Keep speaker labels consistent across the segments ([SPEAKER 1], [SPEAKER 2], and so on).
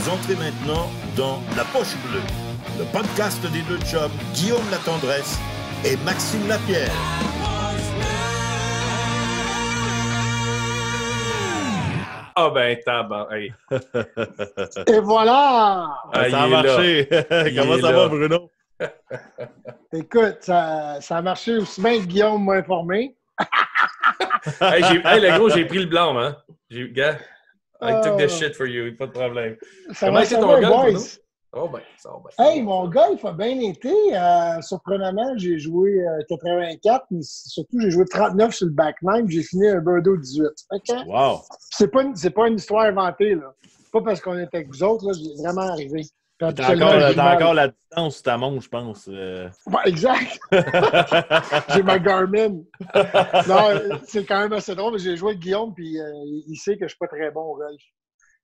[SPEAKER 1] Vous entrez maintenant dans La Poche Bleue, le podcast des deux chums Guillaume Latendresse et Maxime Lapierre.
[SPEAKER 2] Ah ben, tabac. Hey.
[SPEAKER 3] Et voilà!
[SPEAKER 2] Ah,
[SPEAKER 4] ça a marché. Comment ça va, Bruno?
[SPEAKER 3] Écoute, ça a marché aussi bien que Guillaume m'a informé.
[SPEAKER 2] Hey, le gros, j'ai pris le blanc, hein. Gars, I took this shit for you, pas de problème.
[SPEAKER 3] Ça
[SPEAKER 2] Comment
[SPEAKER 3] va,
[SPEAKER 2] était
[SPEAKER 3] ça
[SPEAKER 2] ton
[SPEAKER 3] va,
[SPEAKER 2] golf,
[SPEAKER 3] boys?
[SPEAKER 2] Bruno? Oh ben, ça va bien.
[SPEAKER 3] Hey, mon golf a bien été. Surprenamment, j'ai joué 84, mais surtout, j'ai joué 39 sur le back nine, j'ai fini un birdo 18. Okay?
[SPEAKER 4] Wow!
[SPEAKER 3] C'est pas une histoire inventée, là. Pas parce qu'on était avec vous autres, là, j'ai vraiment arrivé.
[SPEAKER 4] T'as encore la distance sur ta montre, je pense.
[SPEAKER 3] Ouais, exact. J'ai ma Garmin. Non, c'est quand même assez drôle. J'ai joué avec Guillaume, puis il sait que je suis pas très bon au golf.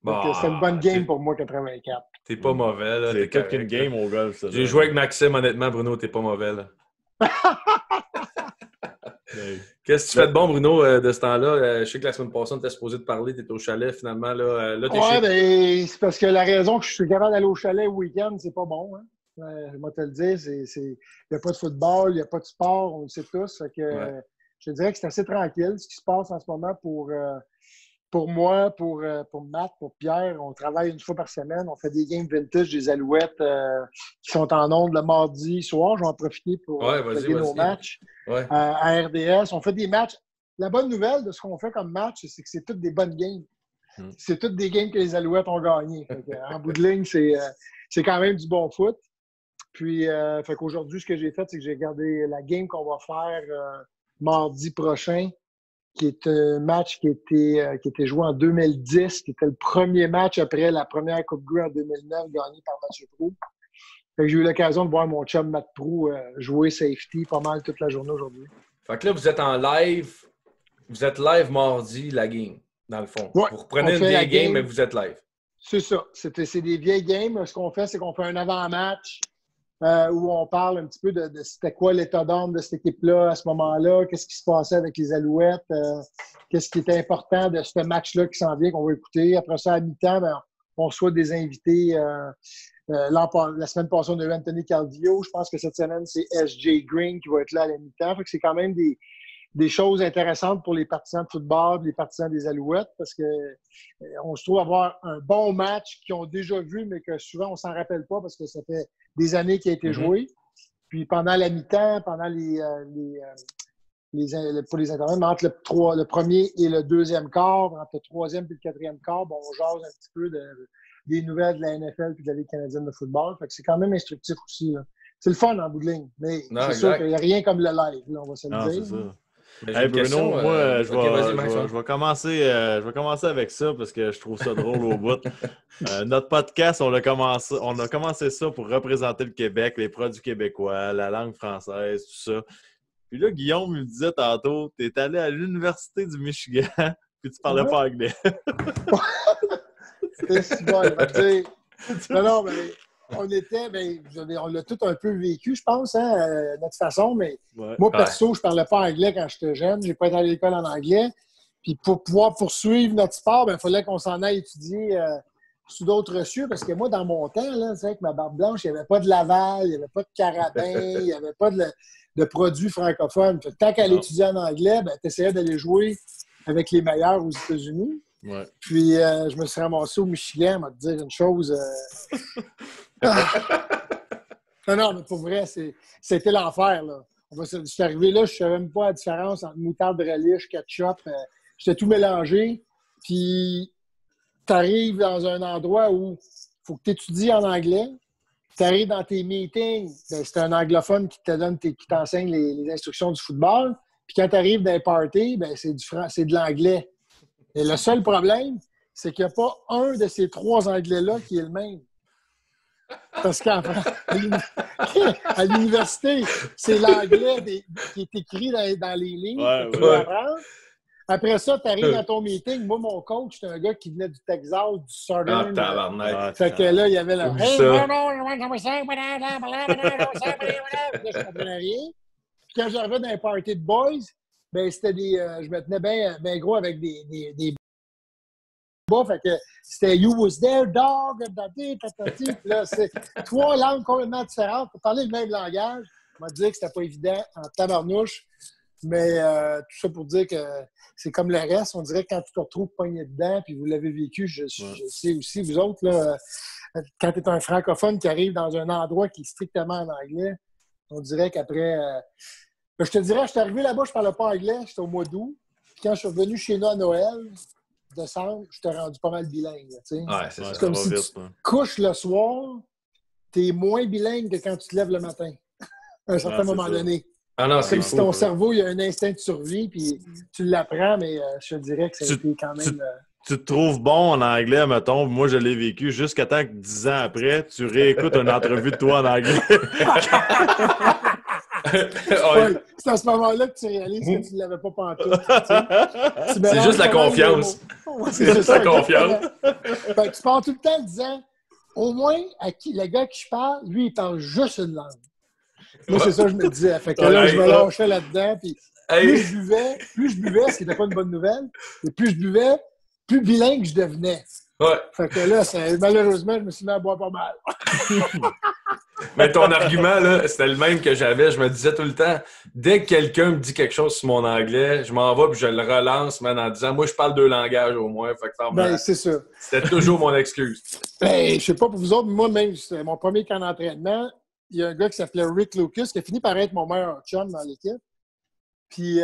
[SPEAKER 3] Donc, c'est une bonne game pour moi, 84.
[SPEAKER 2] T'es pas mauvais, là.
[SPEAKER 4] C'est toute qu'une game au golf, ça.
[SPEAKER 2] J'ai joué avec Maxime, honnêtement, Bruno, t'es pas mauvais, là. Qu'est-ce que tu fais de bon, Bruno, de ce temps-là? Je sais que la semaine passée, on était supposé te parler, t'étais au chalet, finalement, là. Là t'es
[SPEAKER 3] Ouais, ben, c'est parce que la raison que je suis capable d'aller au chalet le week-end, c'est pas bon, hein. Je vais te le dire, il n'y a pas de football, il n'y a pas de sport, on le sait tous. Fait que, je te dirais que c'est assez tranquille ce qui se passe en ce moment pour moi, pour Matt, pour Pierre. On travaille une fois par semaine. On fait des games vintage des Alouettes qui sont en ondes le mardi soir. Je vais en profiter pour faire nos matchs à RDS. On fait des matchs. La bonne nouvelle de ce qu'on fait comme match, c'est que c'est toutes des bonnes games. C'est toutes des games que les Alouettes ont gagnées. En bout de ligne, c'est quand même du bon foot. Puis, fait qu'aujourd'hui, ce que j'ai fait, c'est que j'ai regardé la game qu'on va faire mardi prochain, qui est un match qui était joué en 2010, qui était le premier match après la première Coupe Grey en 2009, gagné par Mathieu Proulx. Fait que j'ai eu l'occasion de voir mon chum Matt Proulx jouer safety pas mal toute la journée aujourd'hui.
[SPEAKER 2] Fait que là, vous êtes en live. Vous êtes live mardi, la game, dans le fond.
[SPEAKER 3] Ouais,
[SPEAKER 2] vous reprenez une vieille game, mais vous êtes live.
[SPEAKER 3] C'est ça. C'est des vieilles games. Ce qu'on fait, c'est qu'on fait un avant-match où on parle un petit peu de c'était quoi l'état d'âme de cette équipe-là à ce moment-là, qu'est-ce qui se passait avec les Alouettes, qu'est-ce qui était important de ce match-là qui s'en vient, qu'on va écouter. Après ça, à mi-temps, ben, on reçoit des invités. La semaine passée, on a eu Anthony Calvillo. Je pense que cette semaine, c'est S.J. Green qui va être là à la mi-temps. Fait que c'est quand même des choses intéressantes pour les partisans de football, les partisans des Alouettes, parce que on se trouve avoir un bon match qu'ils ont déjà vu, mais que souvent on s'en rappelle pas parce que ça fait des années qu'il a été joué. Puis pendant la mi-temps, pendant pour les intervenants, entre le premier et le deuxième quart, entre le troisième et le quatrième quart, bon, on jase un petit peu des nouvelles de la NFL et de la Ligue canadienne de football. Fait que c'est quand même instructif aussi, là. C'est le fun en bout de ligne, mais c'est sûr qu'il n'y a rien comme le live, là, on va se le dire.
[SPEAKER 4] C'est ça. Hey Bruno, moi, je vais commencer avec ça parce que je trouve ça drôle au bout. Notre podcast, on a commencé ça pour représenter le Québec, les produits québécois, la langue française, tout ça. Puis là, Guillaume me disait tantôt, tu es allé à l'Université du Michigan puis tu parlais pas anglais.
[SPEAKER 3] C'est bon, non, mais on l'a tout un peu vécu, je pense, hein, notre façon, mais moi, perso, je parlais pas anglais quand j'étais jeune. J'ai pas été à l'école en anglais. Puis pour pouvoir poursuivre notre sport, il fallait qu'on s'en aille étudier sous d'autres cieux, parce que moi, dans mon temps, là, c'est avec ma barbe blanche, il n'y avait pas de Laval, il n'y avait pas de Carabin, il n'y avait pas de produits francophones. Fait que tant qu'elle étudiait en anglais, tu essayais d'aller jouer avec les meilleurs aux États-Unis.
[SPEAKER 4] Ouais.
[SPEAKER 3] Puis, je me suis ramassé au Michigan, à te dire une chose. Non, mais pour vrai, c'était l'enfer, là. Je suis arrivé là, je ne savais même pas la différence entre moutarde, relish, ketchup. J'étais tout mélangé. Puis, tu arrives dans un endroit où il faut que tu étudies en anglais. Tu arrives dans tes meetings, c'est un anglophone qui t'enseigne les instructions du football. Puis quand tu arrives dans les parties, c'est de l'anglais. Et le seul problème, c'est qu'il n'y a pas un de ces trois anglais-là qui est le même. Parce qu'à l'université, c'est l'anglais qui est écrit dans les lignes que tu dois apprendre. Après ça, tu arrives dans ton meeting. Moi, mon coach, c'était un gars qui venait du Texas, du Southern. Fait que là, il y avait là. Hey, je comprenais rien. Puis quand j'arrivais dans un party de boys, c'était je me tenais bien gros avec des bas, fait que c'était You was there, dog, tatati. Puis là, c'est 3 langues complètement différentes pour parler le même langage. On m'a dit que c'était pas évident en tabarnouche. Mais tout ça pour dire que c'est comme le reste. On dirait que quand tu te retrouves pogné dedans, puis vous l'avez vécu, je sais aussi, vous autres, là, quand tu es un francophone qui arrive dans un endroit qui est strictement en anglais, on dirait qu'après... je te dirais, je suis arrivé là-bas, je parlais pas anglais, j'étais au mois d'août. Puis quand je suis revenu chez nous à Noël, décembre, je t'ai rendu pas mal bilingue.
[SPEAKER 2] Ouais, c'est
[SPEAKER 3] comme si tu couches le soir, tu es moins bilingue que quand tu te lèves le matin, à un certain moment donné.
[SPEAKER 2] Ah non,
[SPEAKER 3] c'est comme si ton cerveau, il y a un instinct de survie, puis tu l'apprends, mais je te dirais que ça a été quand même...
[SPEAKER 4] Tu te trouves bon en anglais, mettons. Moi, je l'ai vécu jusqu'à temps que 10 ans après, tu réécoutes une entrevue de toi en anglais.
[SPEAKER 3] Ouais, c'est à ce moment-là que tu réalises que tu ne l'avais pas pantoute.
[SPEAKER 2] C'est juste la confiance. C'est juste la confiance.
[SPEAKER 3] Tu pars tout le temps en disant, au moins, le gars qui je parle, lui, il parle juste une langue. Moi, c'est ça que je me disais. Fait que là, je me lâchais là-dedans. Puis plus je buvais, ce qui n'était pas une bonne nouvelle, et plus je buvais, plus bilingue je devenais.
[SPEAKER 2] Ouais.
[SPEAKER 3] Fait que là, malheureusement, je me suis mis à boire pas mal.
[SPEAKER 2] Mais ton argument, là, c'était le même que j'avais. Je me disais tout le temps, dès que quelqu'un me dit quelque chose sur mon anglais, je m'en vais puis je le relance, man, en disant, moi, je parle 2 langages au moins. Fait que
[SPEAKER 3] c'est ça.
[SPEAKER 2] C'était toujours mon excuse.
[SPEAKER 3] Je sais pas pour vous autres, moi-même, c'était mon premier camp d'entraînement. Il y a un gars qui s'appelait Rick Lucas qui a fini par être mon meilleur chum dans l'équipe. Puis,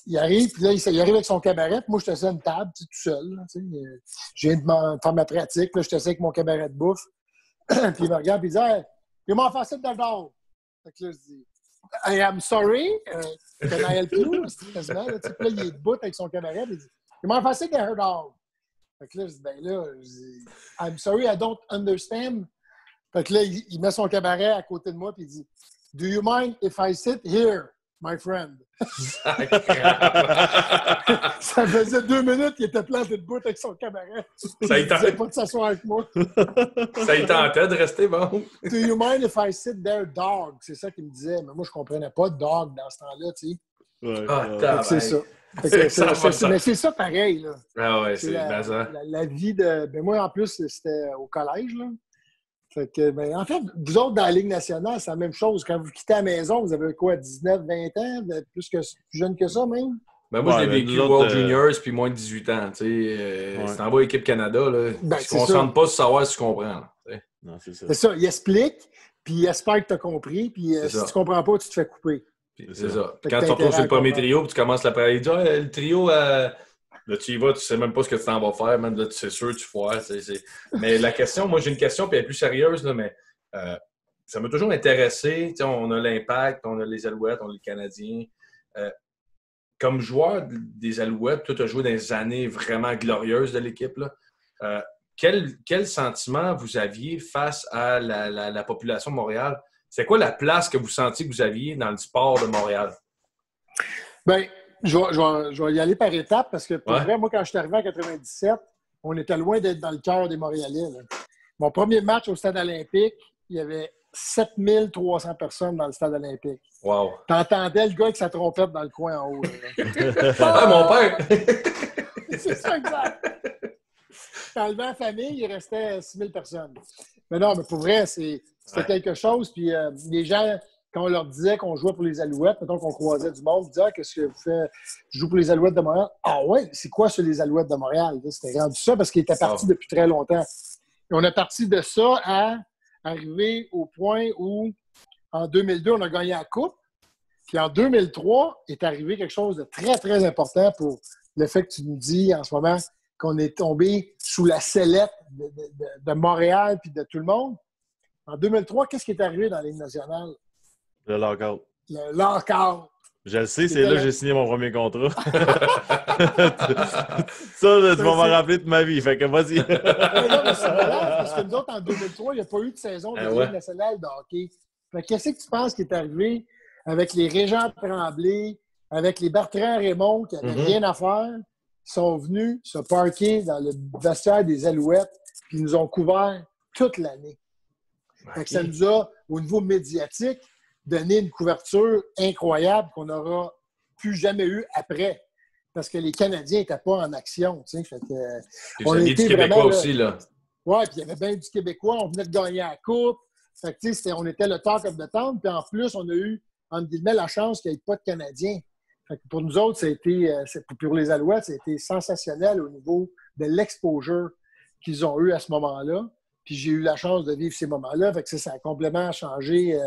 [SPEAKER 3] il arrive, puis là, il arrive avec son cabaret. Puis moi, je suis assis à une table, tout seul. Là, je viens de faire ma pratique. Là, je suis assis avec mon cabaret de bouffe. Puis il me regarde et il dit hey, « You m'en fais ça de dehors. » Fait que là, je dis « I am sorry. Can I help you? » Quasiment. Là, puis là, il est debout avec son cabaret. Puis il dit « You m'en fais ça de dehors. » Fait que là, je dis « Ben là, je dis, I'm sorry, I don't understand. » Fait que là, il met son cabaret à côté de moi puis il dit « Do you mind if I sit here, my friend? » Ça faisait 2 minutes qu'il était planté debout avec son cabaret.
[SPEAKER 2] Ça
[SPEAKER 3] il disait pas de s'asseoir avec moi.
[SPEAKER 2] Ça y tentait de rester bon.
[SPEAKER 3] Do you mind if I sit there, dog? C'est ça qu'il me disait. Mais moi, je comprenais pas dog dans ce temps-là, tu sais.
[SPEAKER 4] Ouais,
[SPEAKER 3] c'est ça. Mais c'est ça pareil, là.
[SPEAKER 2] Ah ouais, c'est
[SPEAKER 3] la vie de... Ben moi, en plus, c'était au collège, là. Fait que, ben, en fait, vous autres, dans la Ligue nationale, c'est la même chose. Quand vous quittez la maison, vous avez quoi, 19, 20 ans? Plus jeune que ça, même?
[SPEAKER 2] Ben moi, je l'ai vécu World Juniors puis moins de 18 ans. C'est en bas équipe Canada. Là.
[SPEAKER 3] Ben,
[SPEAKER 2] ils ne se concentrent pas sur savoir si tu comprends.
[SPEAKER 4] Non, c'est ça.
[SPEAKER 3] C'est ça. Il explique, puis il espère que tu as compris, puis si tu ne comprends pas, tu te fais couper.
[SPEAKER 2] C'est ça. Quand tu te retrouves sur le premier trio, puis tu commences la parler, tu dis le trio, là, tu y vas, tu sais même pas ce que tu t'en vas faire, même là, c'est sûr, tu foires. Mais la question, moi, j'ai une question, puis elle est plus sérieuse, là, mais ça m'a toujours intéressé. On a l'Impact, on a les Alouettes, on a les Canadiens. Comme joueur des Alouettes, toi, tu as joué dans des années vraiment glorieuses de l'équipe. Là. Quel sentiment vous aviez face à la population de Montréal? C'est quoi la place que vous sentiez que vous aviez dans le sport de Montréal?
[SPEAKER 3] Bien, je vais y aller par étapes parce que pour vrai, moi, quand je suis arrivé en 97, on était loin d'être dans le cœur des Montréalais. Là. Mon premier match au Stade olympique, il y avait 7300 personnes dans le Stade olympique.
[SPEAKER 2] Wow!
[SPEAKER 3] T'entendais le gars avec sa trompette dans le coin en haut.
[SPEAKER 2] Ah, mon père!
[SPEAKER 3] C'est ça, exact! T'enlevais la famille, il restait 6000 personnes. Mais non, mais pour vrai, c'était quelque chose. Puis les gens, quand on leur disait qu'on jouait pour les Alouettes, mettons qu'on croisait du monde, ils disaient qu'est-ce que vous faites? Je joue pour les Alouettes de Montréal. Ah ouais, c'est quoi sur les Alouettes de Montréal? C'était rendu ça parce qu'il était parti depuis très longtemps. Et on est parti de ça à arriver au point où, en 2002, on a gagné la Coupe. Puis en 2003, est arrivé quelque chose de très, très important pour le fait que tu nous dis en ce moment qu'on est tombé sous la sellette de Montréal puis de tout le monde. En 2003, qu'est-ce qui est arrivé dans la Ligue nationale?
[SPEAKER 4] Le lockout.
[SPEAKER 3] Le lockout.
[SPEAKER 4] Je le sais, c'est là que j'ai signé mon premier contrat. Ça, tu vas m'en rappeler toute ma vie. Fait que vas-y.
[SPEAKER 3] Non, mais c'est malade, parce que nous autres, en 2003, il n'y a pas eu de saison de Ligue nationale de hockey. Fait que qu'est-ce que tu penses qui est arrivé avec les Régent Tremblay, avec les Bertrand Raymond qui n'avaient rien à faire? Ils sont venus se parquer dans le vestiaire des Alouettes puis ils nous ont couvert toute l'année. Fait que ça nous a, au niveau médiatique, donné une couverture incroyable qu'on n'aura plus jamais eu après. parce que les Canadiens n'étaient pas en action. Fait que,
[SPEAKER 2] on a été du Québécois aussi, là.
[SPEAKER 3] Oui, puis il y avait bien du Québécois. On venait de gagner la Coupe. Fait que, on était le talk of the town. Puis en plus, on a eu, entre guillemets, la chance qu'il n'y ait pas de Canadiens. Fait que pour nous autres, pour les Alouettes, ça a été sensationnel au niveau de l'exposure qu'ils ont eu à ce moment-là. Puis j'ai eu la chance de vivre ces moments-là. Fait que ça a complètement changé.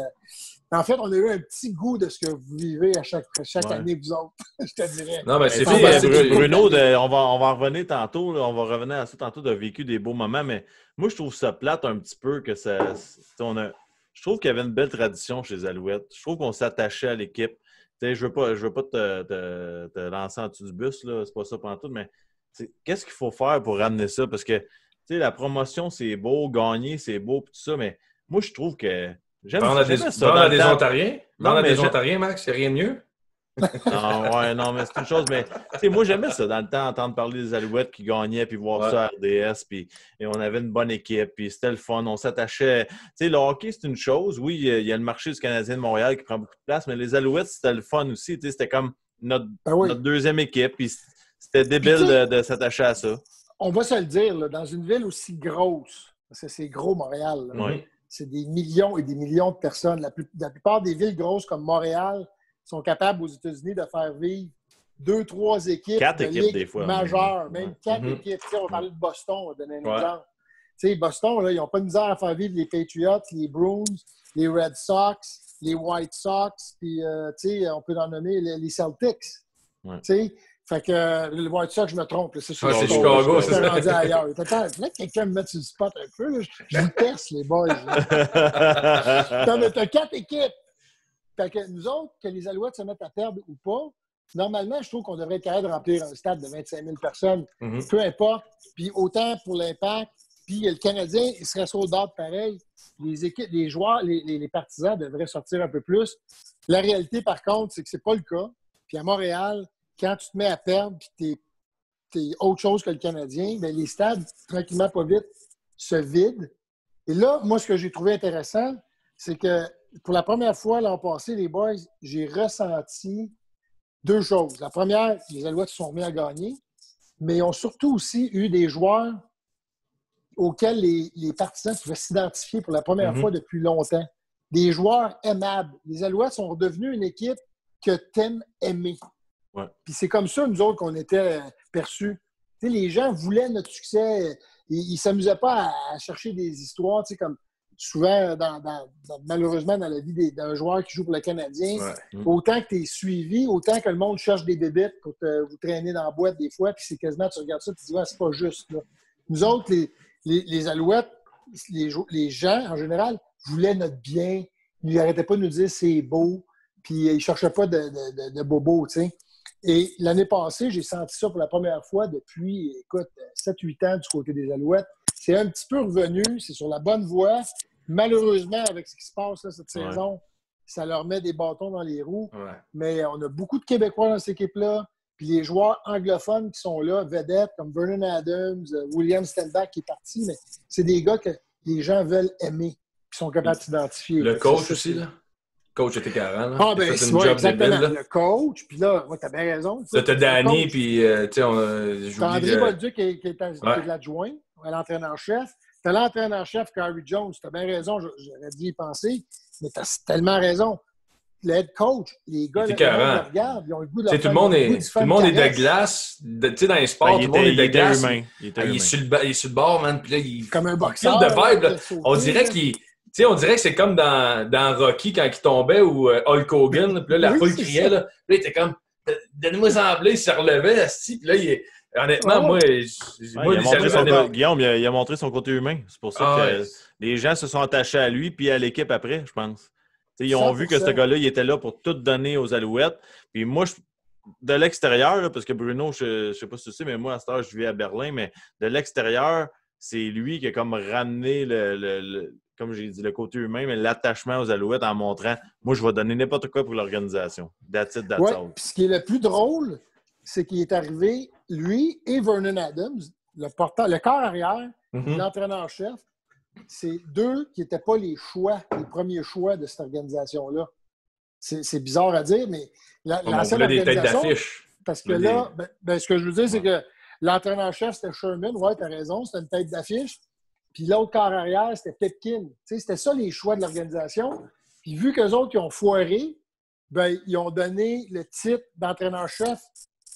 [SPEAKER 3] En fait, on a eu un petit goût de ce que vous vivez à chaque année, vous autres, je te dirais.
[SPEAKER 2] Non, mais c'est
[SPEAKER 4] Bruno, on va revenir tantôt. Là, on va revenir à ça tantôt de vécu des beaux moments. Mais moi, je trouve ça plate un petit peu que ça. Je trouve qu'il y avait une belle tradition chez les Alouettes. Je trouve qu'on s'attachait à l'équipe. Je veux pas te lancer en dessous du bus, là. C'est pas ça pantoute, mais qu'est-ce qu'il faut faire pour ramener ça? Parce que la promotion, c'est beau, gagner, c'est beau, tout ça, mais moi, je trouve que j'aime ça.
[SPEAKER 2] Dans la des Ontariens? Dans la des Ontariens, Max, c'est rien de mieux?
[SPEAKER 4] Non, mais c'est une chose, mais moi, j'aimais ça dans le temps, entendre parler des Alouettes qui gagnaient, puis voir ça à RDS, et on avait une bonne équipe, puis c'était le fun, on s'attachait. Le hockey, c'est une chose. Oui, il y a le marché du Canadien de Montréal qui prend beaucoup de place, mais les Alouettes, c'était le fun aussi. C'était comme notre deuxième équipe, puis c'était débile de s'attacher à ça.
[SPEAKER 3] On va se le dire, là, dans une ville aussi grosse, parce que c'est gros Montréal, c'est des millions et des millions de personnes. La plupart des villes grosses comme Montréal sont capables aux États-Unis de faire vivre 2-3 équipes.
[SPEAKER 4] 4 équipes des fois.
[SPEAKER 3] Majeures, même 4 équipes. On va parler de Boston, on va donner un exemple. Boston, là, ils n'ont pas de misère à faire vivre les Patriots, les Bruins, les Red Sox, les White Sox, puis on peut en nommer les Celtics. Fait que le White Sox, je me trompe. C'est
[SPEAKER 2] Chicago,
[SPEAKER 3] c'est rendu ailleurs. Attends, il faudrait que quelqu'un me mette sur le spot un peu. Là. Je vous teste, les boys. T'as 4 équipes. Fait que nous autres, que les Alouettes se mettent à perdre ou pas, normalement, je trouve qu'on devrait être capable de remplir un stade de 25 000 personnes. Peu importe. Puis autant pour l'Impact, puis le Canadien, il serait sold out pareil. Les équipes, les joueurs, les partisans devraient sortir un peu plus. La réalité, par contre, c'est que c'est pas le cas. Puis à Montréal, quand tu te mets à perdre puis t'es autre chose que le Canadien, bien, les stades, tranquillement, pas vite, se vident. Et là, moi, ce que j'ai trouvé intéressant, c'est que pour la première fois l'an passé, les boys, j'ai ressenti 2 choses. La première, les Alouettes se sont mis à gagner, mais ils ont surtout aussi eu des joueurs auxquels les partisans pouvaient s'identifier pour la première fois depuis longtemps. Des joueurs aimables. Les Alouettes sont devenus une équipe que t'aimes aimer.
[SPEAKER 4] Ouais.
[SPEAKER 3] Puis c'est comme ça, nous autres, qu'on était perçus. Les gens voulaient notre succès. Ils ne s'amusaient pas à chercher des histoires, comme souvent, malheureusement, dans la vie d'un joueur qui joue pour le Canadien. Autant que tu es suivi, autant que le monde cherche des bébites pour vous traîner dans la boîte des fois, puis c'est quasiment, tu regardes ça et tu te dis, c'est pas juste. Là. Nous autres, les Alouettes, les gens, en général, voulaient notre bien. Ils n'arrêtaient pas de nous dire c'est beau, puis ils ne cherchaient pas de bobos, tu sais. Et l'année passée, j'ai senti ça pour la première fois depuis, 7-8 ans du côté des Alouettes. C'est un petit peu revenu, c'est sur la bonne voie. Malheureusement, avec ce qui se passe là, cette saison, ça leur met des bâtons dans les roues.
[SPEAKER 2] Ouais.
[SPEAKER 3] Mais on a beaucoup de Québécois dans cette équipe-là. Puis les joueurs anglophones qui sont là, vedettes, comme Vernon Adams, William Stenbach qui est parti, mais c'est des gars que les gens veulent aimer, qui sont capables de s'identifier.
[SPEAKER 2] Le coach aussi, là? Le coach était carré, là.
[SPEAKER 3] Ah, ben, c'est exactement. Le coach, puis là, t'as bien raison.
[SPEAKER 2] Là, t'as Danny, puis, tu sais,
[SPEAKER 3] t'as André Bolduc qui est l'adjoint, l'entraîneur-chef. T'as l'entraîneur-chef, Carey Jones. T'as bien raison, j'aurais dû y penser, mais t'as tellement raison. Le head coach, les gars, ils regardent, ils ont le goût de leur
[SPEAKER 2] tout le monde est de glace. Tu sais, dans les sports, tout le monde est de glace. Il est sur le bord, man. Puis là,
[SPEAKER 3] comme un boxeur.
[SPEAKER 2] De vibe, là. On dirait qu'il... Tu sais, on dirait que c'est comme dans Rocky quand il tombait ou Hulk Hogan. Puis là, la foule criait. Là, il était comme donnez-moi semblé, il se relevait. Puis là, honnêtement,
[SPEAKER 4] Guillaume, il a montré son côté humain. C'est pour ça que les gens se sont attachés à lui puis à l'équipe après, je pense. T'sais, ils ont vu que ce gars-là, il était là pour tout donner aux Alouettes. Puis moi, de l'extérieur, là, parce que Bruno, je ne sais pas si tu sais, mais moi, à cette heure, je vis à Berlin, mais de l'extérieur, c'est lui qui a comme ramené comme j'ai dit, le côté humain, mais l'attachement aux Alouettes en montrant « Moi, je vais donner n'importe quoi pour l'organisation. That's it, that's all. »
[SPEAKER 3] Puis ce qui est le plus drôle, c'est qu'il est arrivé, lui et Vernon Adams, le corps arrière, l'entraîneur-chef, c'est 2 qui n'étaient pas les premiers choix de cette organisation-là. C'est bizarre à dire, mais
[SPEAKER 2] on voulait des têtes d'affiche.
[SPEAKER 3] parce que là, ce que je veux dire, c'est que l'entraîneur-chef, c'était Sherman. Ouais, t'as raison, c'était une tête d'affiche. Puis l'autre corps arrière, c'était Pipkin. C'était ça les choix de l'organisation. Puis vu qu'eux autres, ils ont foiré, ils ont donné le titre d'entraîneur-chef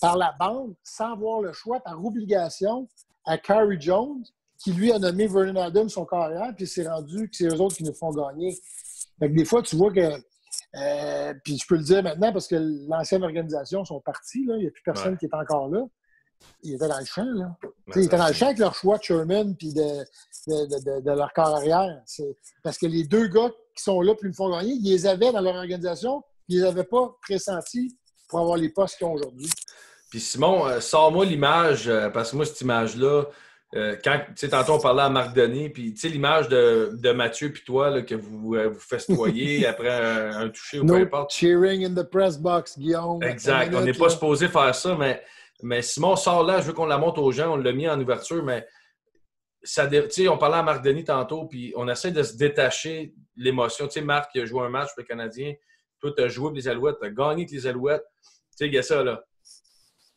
[SPEAKER 3] par la bande, sans avoir le choix, par obligation, à Carey Jones, qui lui a nommé Vernon Adams son corps arrière, puis c'est rendu que c'est eux autres qui nous font gagner. Fait que des fois, tu vois que puis je peux le dire maintenant parce que l'ancienne organisation sont partis. Là. Il n'y a plus personne qui est encore là. Ils étaient dans le champ. Là. Ils étaient dans le champ avec leur choix de Sherman et de leur corps arrière. Parce que les deux gars qui sont là puis ils me font gagner, ils les avaient dans leur organisation, ils ne les avaient pas pressentis pour avoir les postes qu'ils ont aujourd'hui.
[SPEAKER 2] Puis Simon, sors-moi l'image, parce que moi, cette image-là, quand, tu sais, tantôt on parlait à Marc Denis, puis tu sais, l'image de Mathieu puis toi, là, que vous festoyez après un toucher ou peu importe.
[SPEAKER 3] Cheering in the press box, Guillaume.
[SPEAKER 2] Exact. On n'est pas supposé faire ça, mais Simon, sors là, je veux qu'on la montre aux gens, on l'a mis en ouverture, mais ça, tu sais, on parlait à Marc Denis tantôt, puis on essaie de se détacher de l'émotion. Tu sais, Marc, il a joué un match pour le Canadien. Toi, tu as joué avec les Alouettes, tu as gagné avec les Alouettes. Tu sais, il y a ça, là.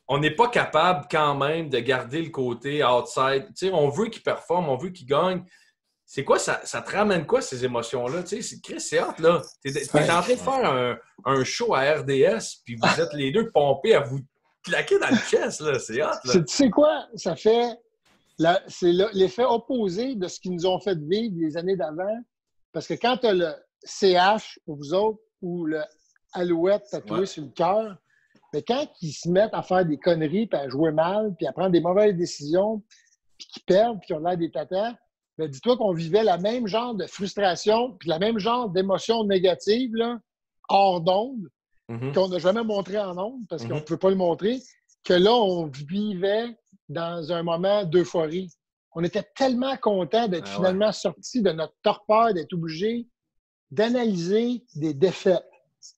[SPEAKER 2] On n'est pas capable quand même de garder le côté outside. Tu sais, on veut qu'il performe, on veut qu'il gagne. C'est quoi, ça te ramène quoi, ces émotions-là? Tu sais, Chris, c'est hâte, là. T'es en train de faire un show à RDS, puis vous êtes les deux pompés à vous claquer dans le chest, là. C'est hâte, là.
[SPEAKER 3] Tu sais quoi? Ça fait... c'est l'effet opposé de ce qu'ils nous ont fait vivre les années d'avant. Parce que quand tu as le CH pour vous autres, ou le Alouette tatoué sur le cœur, mais quand ils se mettent à faire des conneries, puis à jouer mal, puis à prendre des mauvaises décisions, puis qu'ils perdent, puis qu'ils ont l'air des tatas, bien, dis-toi qu'on vivait la même genre de frustration, puis la même genre d'émotion négative, là, hors d'onde, qu'on n'a jamais montré en onde, parce qu'on ne peut pas le montrer, que là, on vivait dans un moment d'euphorie. On était tellement contents d'être finalement sortis de notre torpeur, d'être obligés d'analyser des défaites,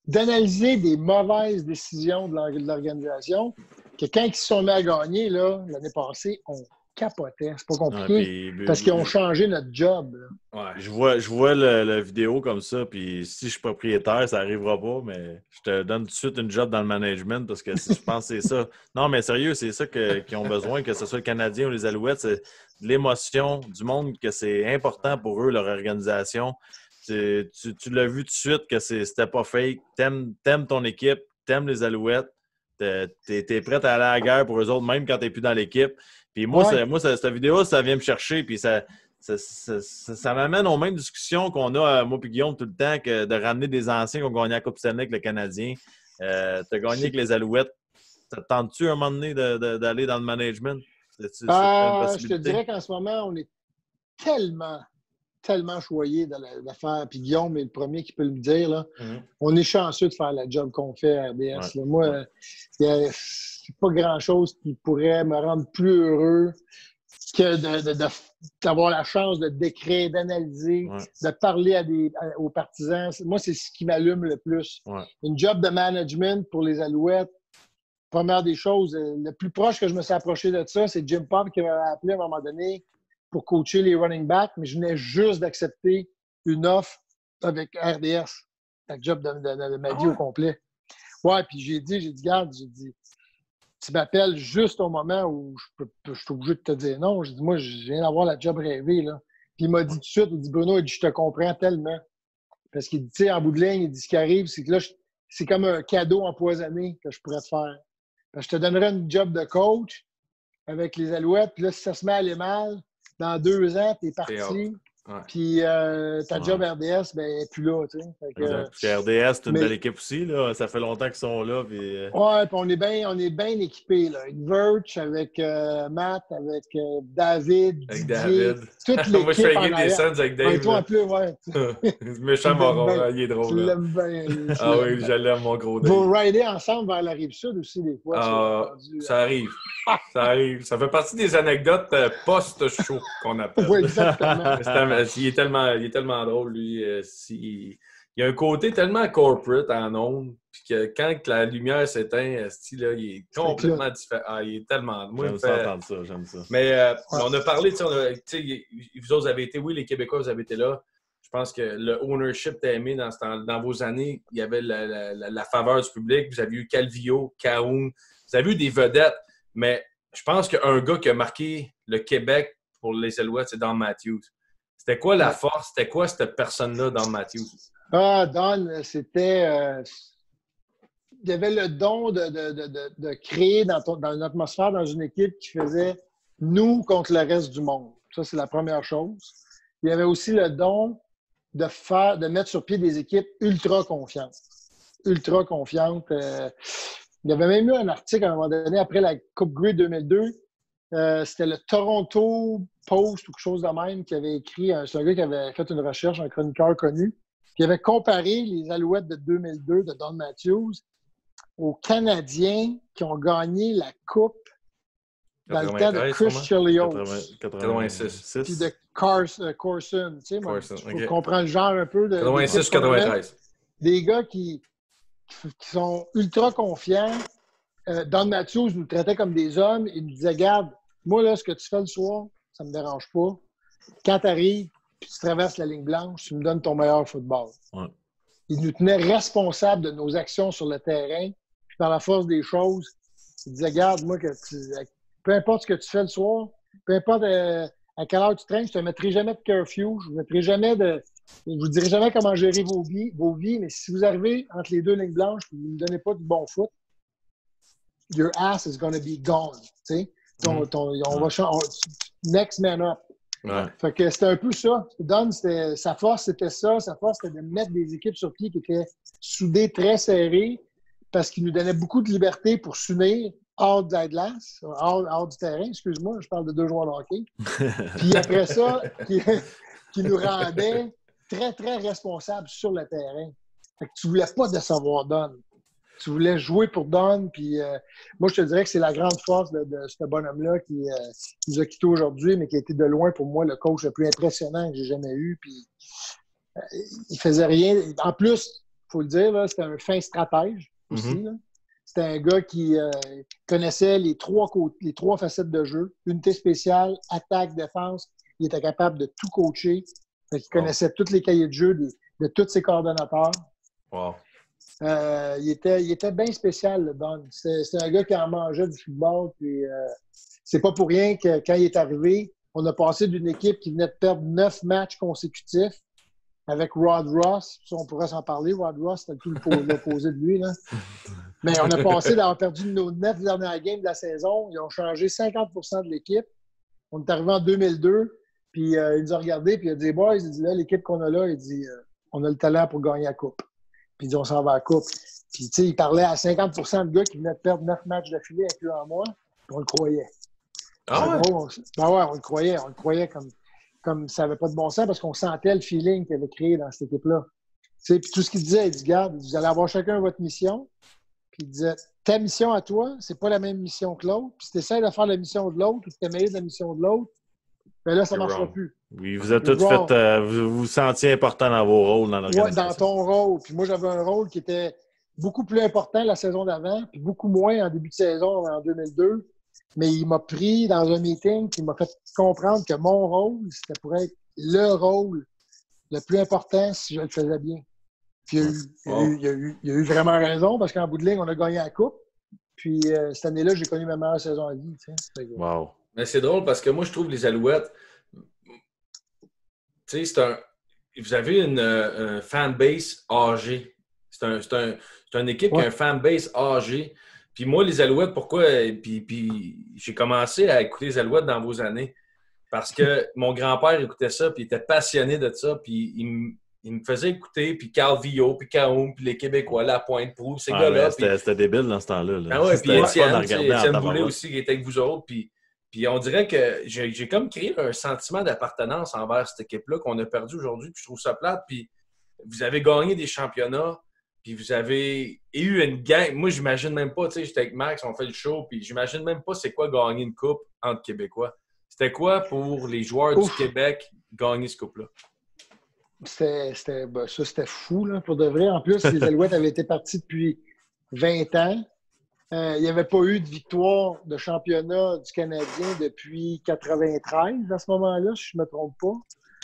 [SPEAKER 3] d'analyser des mauvaises décisions de l'organisation, que quand ils se sont mis à gagner, là, l'année passée, on capotait. C'est pas compliqué, parce qu'ils ont changé notre job.
[SPEAKER 4] Ouais, je vois la vidéo comme ça, puis si je suis propriétaire, ça n'arrivera pas, mais je te donne tout de suite une job dans le management, parce que si je pense que c'est ça. Non, mais sérieux, c'est ça qu'ils ont besoin, que ce soit le Canadien ou les Alouettes, c'est de l'émotion, du monde, que c'est important pour eux, leur organisation. Tu l'as vu tout de suite que c'était pas fake. T'aimes ton équipe, t'aimes les Alouettes, t'es prêt à aller à la guerre pour eux autres, même quand t'es plus dans l'équipe. Puis moi, cette vidéo, ça vient me chercher, puis ça m'amène aux mêmes discussions qu'on a, moi et Guillaume, tout le temps, que de ramener des anciens qui ont gagné la Coupe Stanley avec le Canadien. T'as gagné avec les Alouettes. Ça te tente-tu un moment donné d'aller dans le management?
[SPEAKER 3] Je te dirais qu'en ce moment, on est tellement choyé de l'affaire. Puis Guillaume est le premier qui peut le dire. Là. On est chanceux de faire la job qu'on fait à RDS. Ouais. Moi, c'est pas grand-chose qui pourrait me rendre plus heureux que d'avoir la chance de décrire, d'analyser, de parler aux partisans. Moi, c'est ce qui m'allume le plus. Ouais. Une job de management pour les Alouettes. Première des choses, le plus proche que je me suis approché de ça, c'est Jim Pop qui m'a appelé à un moment donné pour coacher les running backs, mais je venais juste d'accepter une offre avec RDS, la job de ma vie au complet. Ouais, puis j'ai dit, garde, tu m'appelles juste au moment où je suis obligé de te dire non. J'ai dit, moi, je viens d'avoir la job rêvée, là. Puis il m'a dit tout de suite, il dit, Bruno, il dit, je te comprends tellement. Parce qu'il dit, tu sais, en bout de ligne, il dit, ce qui arrive, c'est que là, c'est comme un cadeau empoisonné que je pourrais te faire. Parce que je te donnerais une job de coach avec les Alouettes, puis là, si ça se met à aller mal, dans 2 ans, t'es parti. Puis ta job RDS, ben, elle n'est plus là, tu sais.
[SPEAKER 4] Parce que RDS, c'est une belle équipe aussi, là. Ça fait longtemps qu'ils sont là. Puis...
[SPEAKER 3] Ouais, puis on est bien équipés, là. Avec Verge, avec Matt, avec David,
[SPEAKER 2] avec David.
[SPEAKER 3] Toute l'équipe.
[SPEAKER 2] Moi, je fais gagner des scènes avec Dave.
[SPEAKER 3] Toi, en plus, ouais.
[SPEAKER 2] Méchant moron, il est drôle.
[SPEAKER 3] Tu l'aimes bien.
[SPEAKER 2] Ah oui, je l'aime, mon gros Dave.
[SPEAKER 3] Vous ridez ensemble vers la Rive-Sud aussi, des fois.
[SPEAKER 2] Ça arrive. Ça arrive. Ça fait partie des anecdotes post-show qu'on appelle.
[SPEAKER 3] Oui, exactement.
[SPEAKER 2] Il est tellement drôle, lui. Il y a un côté tellement corporate en ondes, puis que quand la lumière s'éteint, là, il est complètement différent. Il est tellement...
[SPEAKER 4] Moi, j'aime ça.
[SPEAKER 2] Mais on a parlé, vous autres avez été, oui, les Québécois, vous avez été là. Je pense que le ownership t'a aimé dans vos années. Il y avait la faveur du public. Vous avez eu Calvillo, Cahoon. Vous avez eu des vedettes. Mais je pense qu'un gars qui a marqué le Québec pour les Alouettes, c'est Don Matthews. C'était quoi la force? C'était quoi cette personne-là, Don Matthews?
[SPEAKER 3] Don, c'était... il y avait le don de créer dans une atmosphère, dans une équipe qui faisait nous contre le reste du monde. Ça, c'est la première chose. Il y avait aussi le don de mettre sur pied des équipes ultra confiantes. Ultra confiantes. Il y avait même eu un article à un moment donné, après la Coupe Grey 2002. C'était le Toronto Post ou quelque chose de même qui avait écrit. C'est un gars qui avait fait une recherche, un chroniqueur connu, qui avait comparé les Alouettes de 2002 de Don Matthews aux Canadiens qui ont gagné la Coupe dans le temps de Chris Chelios.
[SPEAKER 2] 86.
[SPEAKER 3] Puis de Corson. Tu sais, moi, je comprends le genre un peu.
[SPEAKER 2] 86-93.
[SPEAKER 3] Des gars qui sont ultra confiants. Don Matthews nous traitait comme des hommes. Il nous disait, regarde, moi, là, ce que tu fais le soir, ça me dérange pas. Quand tu arrives, puis tu traverses la ligne blanche, tu me donnes ton meilleur football.
[SPEAKER 4] Ouais.
[SPEAKER 3] Il nous tenait responsables de nos actions sur le terrain. Puis par la force des choses, il disait, regarde, moi, peu importe ce que tu fais le soir, peu importe à quelle heure tu traînes, je ne te mettrai jamais de curfew, je vous dirai jamais comment gérer vos vies, mais si vous arrivez entre les deux lignes blanches et vous ne me donnez pas du bon foot, your ass is going to be gone. Tu sais? Next man up.
[SPEAKER 2] Ouais.
[SPEAKER 3] Fait que c'était un peu ça. Don, sa force, c'était ça. Sa force, c'était de mettre des équipes sur pied qui étaient soudées, très serrées, parce qu'il nous donnait beaucoup de liberté pour s'unir hors de la glace, hors du terrain. Excuse-moi, je parle de 2 joueurs de hockey. Puis après ça, qui nous rendait très, très responsables sur le terrain. Fait que tu voulais pas décevoir Don. Tu voulais jouer pour Don. Puis moi, je te dirais que c'est la grande force de ce bonhomme-là qui nous a quittés aujourd'hui, mais qui a été de loin pour moi le coach le plus impressionnant que j'ai jamais eu. Puis il faisait rien. En plus, il faut le dire, c'était un fin stratège aussi. Là. C'était un gars qui connaissait les trois facettes de jeu. Unité spéciale, attaque, défense. Il était capable de tout coacher. Il connaissait tous les cahiers de jeu de tous ses coordonnateurs.
[SPEAKER 2] Wow.
[SPEAKER 3] Il était bien spécial, le Don. C'est un gars qui en mangeait du football. Puis, c'est pas pour rien que quand il est arrivé, on a passé d'une équipe qui venait de perdre 9 matchs consécutifs avec Rod Ross. Ça, on pourrait s'en parler. Rod Ross, c'était tout l'opposé de lui. Là. Mais on a passé d'avoir perdu nos 9 dernières games de la saison. Ils ont changé 50% de l'équipe. On est arrivé en 2002. Puis il nous a regardé. Puis il a dit, boys, il dit, là, l'équipe qu'on a là, il dit, on a le talent pour gagner la Coupe. Puis il dit, on s'en va à la Coupe. Puis, tu sais, il parlait à 50% de gars qui venaient de perdre 9 matchs d'affilée, incluant moi. Puis on le croyait.
[SPEAKER 2] Ah ouais?
[SPEAKER 3] On le croyait. On le croyait comme ça n'avait pas de bon sens parce qu'on sentait le feeling qu'il avait créé dans cette équipe-là. Tu sais, puis tout ce qu'il disait, il dit, regarde, vous allez avoir chacun votre mission. Puis il disait, ta mission à toi, c'est pas la même mission que l'autre. Puis si tu essaies de faire la mission de l'autre ou tu t'es mêlé de la mission de l'autre, bien là, ça ne marchera plus.
[SPEAKER 4] Oui, vous êtes tous fait. Vous vous sentiez important dans vos rôles dans l'organisation.
[SPEAKER 3] Oui, dans ton rôle. Puis moi, j'avais un rôle qui était beaucoup plus important la saison d'avant, puis beaucoup moins en début de saison en 2002. Mais il m'a pris dans un meeting qui m'a fait comprendre que mon rôle, c'était pour être le rôle le plus important si je le faisais bien. Puis il a eu vraiment raison parce qu'en bout de ligne, on a gagné la Coupe. Puis cette année-là, j'ai connu ma meilleure saison à vie.
[SPEAKER 4] Wow.
[SPEAKER 2] Mais c'est drôle parce que moi, je trouve les Alouettes, tu sais, vous avez une fanbase âgée. C'est une équipe qui a un fanbase âgé. Puis moi, les Alouettes, pourquoi? Puis j'ai commencé à écouter les Alouettes dans vos années parce que mon grand-père écoutait ça, puis il était passionné de ça, puis il me faisait écouter, puis Calvillo, puis Cahoon, puis les Québécois, La Pointe, Prou, ces gars-là.
[SPEAKER 4] C'était débile dans ce temps-là.
[SPEAKER 2] Ah ouais, puis Étienne Boulay aussi qui était avec vous autres, puis on dirait que j'ai comme créé un sentiment d'appartenance envers cette équipe-là qu'on a perdu aujourd'hui, puis je trouve ça plate, puis vous avez gagné des championnats, puis vous avez eu une gang. Moi, j'imagine même pas, tu sais, j'étais avec Max, on fait le show, puis j'imagine même pas c'est quoi gagner une coupe entre Québécois. C'était quoi pour les joueurs du Québec gagner ce coupe-là?
[SPEAKER 3] C'était fou, là, pour de vrai. En plus, les Alouettes avaient été partis depuis 20 ans. Il n'y avait pas eu de victoire de championnat du Canadien depuis 93 à ce moment-là, si je ne me trompe pas.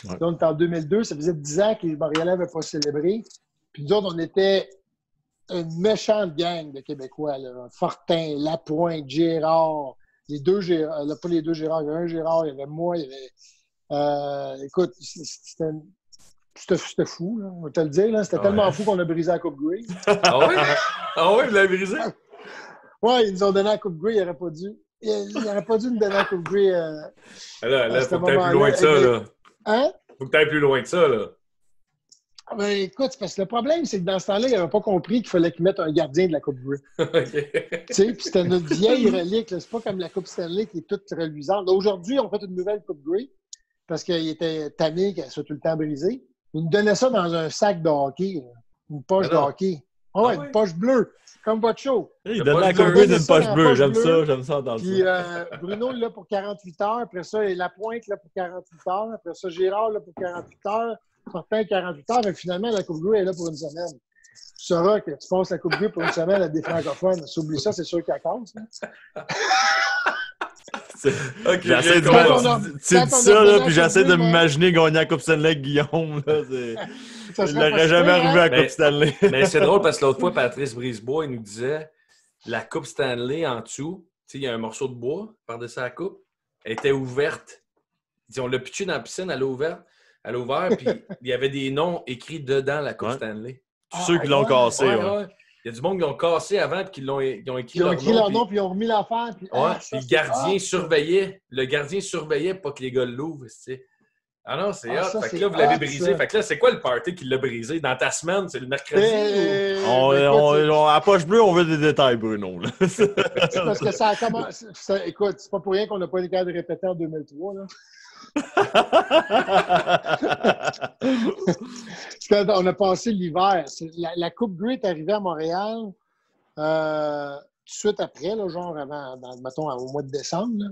[SPEAKER 3] Ouais. Là, on était en 2002. Ça faisait 10 ans que les Montréalais n'avaient pas célébré. Puis nous autres, on était une méchante gang de Québécois. Là. Fortin, Lapointe, Gérard. Les deux Gérard. Là, pas les deux Gérard. Il y avait un Gérard, il y avait moi, il y avait... écoute, c'était fou, là, on va te le dire. C'était tellement fou qu'on a brisé la Coupe Grey.
[SPEAKER 2] Ah oui? Ah oui, vous l'avez brisé?
[SPEAKER 3] Oui, ils nous ont donné la Coupe Grey. Il n'aurait pas dû. Il n'aurait pas dû nous donner la Coupe Grey.
[SPEAKER 2] Là, faut que tu ailles plus loin que ça. Là.
[SPEAKER 3] Hein?
[SPEAKER 2] Faut que tu ailles plus loin que ça. Là.
[SPEAKER 3] Ben, écoute, parce que le problème, c'est que dans ce temps-là, ils n'avaient pas compris qu'il fallait qu'ils mettent un gardien de la Coupe Grey.
[SPEAKER 2] Okay.
[SPEAKER 3] Tu sais, puis c'était notre vieille relique. C'est pas comme la Coupe Stanley qui est toute reluisante. Là, aujourd'hui, on fait une nouvelle Coupe Grey parce qu'il était tanné qu'elle soit tout le temps brisée. Ils nous donnaient ça dans un sac de hockey, là. Une poche de hockey. Oh, une poche bleue, comme votre show.
[SPEAKER 4] Il donne la Coupe Grey d'une poche bleue. J'aime ça dans
[SPEAKER 3] puis, Bruno là pour 48 heures. Après ça, Lapointe là pour 48 heures. Après ça, Gérard là pour 48 heures. Fortin 48 heures. Mais finalement, la Coupe Grey est là pour une semaine. Tu sauras que tu passes la Coupe Grey pour une semaine à des francophones. Si tu oublies ça, c'est sûr qu'elle casse.
[SPEAKER 4] Okay, j'essaie de tu dis ça, là, puis j'essaie de m'imaginer gagner la Coupe Stanley avec Guillaume. Là, il n'aurait jamais arrivé à la Coupe Stanley.
[SPEAKER 2] Mais c'est drôle parce que l'autre fois, Patrice Brisebois, il nous disait la Coupe Stanley en dessous, il y a un morceau de bois par-dessus la coupe, elle était ouverte. On l'a pitché dans la piscine, elle a ouvert, puis il y avait des noms écrits dedans la Coupe Stanley.
[SPEAKER 4] Tous ceux qui l'ont cassé.
[SPEAKER 2] Ouais. Il y a du monde qui l'ont cassé avant et qui ont écrit
[SPEAKER 3] leur nom, puis ils ont remis l'affaire. Puis
[SPEAKER 2] le gardien surveillait. Le gardien surveillait pour que les gars l'ouvrent. Ah non, c'est hot. Fait que là, vous l'avez brisé. Fait que là, c'est quoi le party qui l'a brisé? Dans ta semaine, c'est le mercredi?
[SPEAKER 4] À poche bleue, on veut des détails, Bruno.
[SPEAKER 3] C'est parce que ça a commencé... Écoute, c'est pas pour rien qu'on n'a pas été capable de répéter en 2003, là. On a passé l'hiver. La Coupe Grey est arrivée à Montréal tout de suite après, là, genre mettons, au mois de décembre. Là.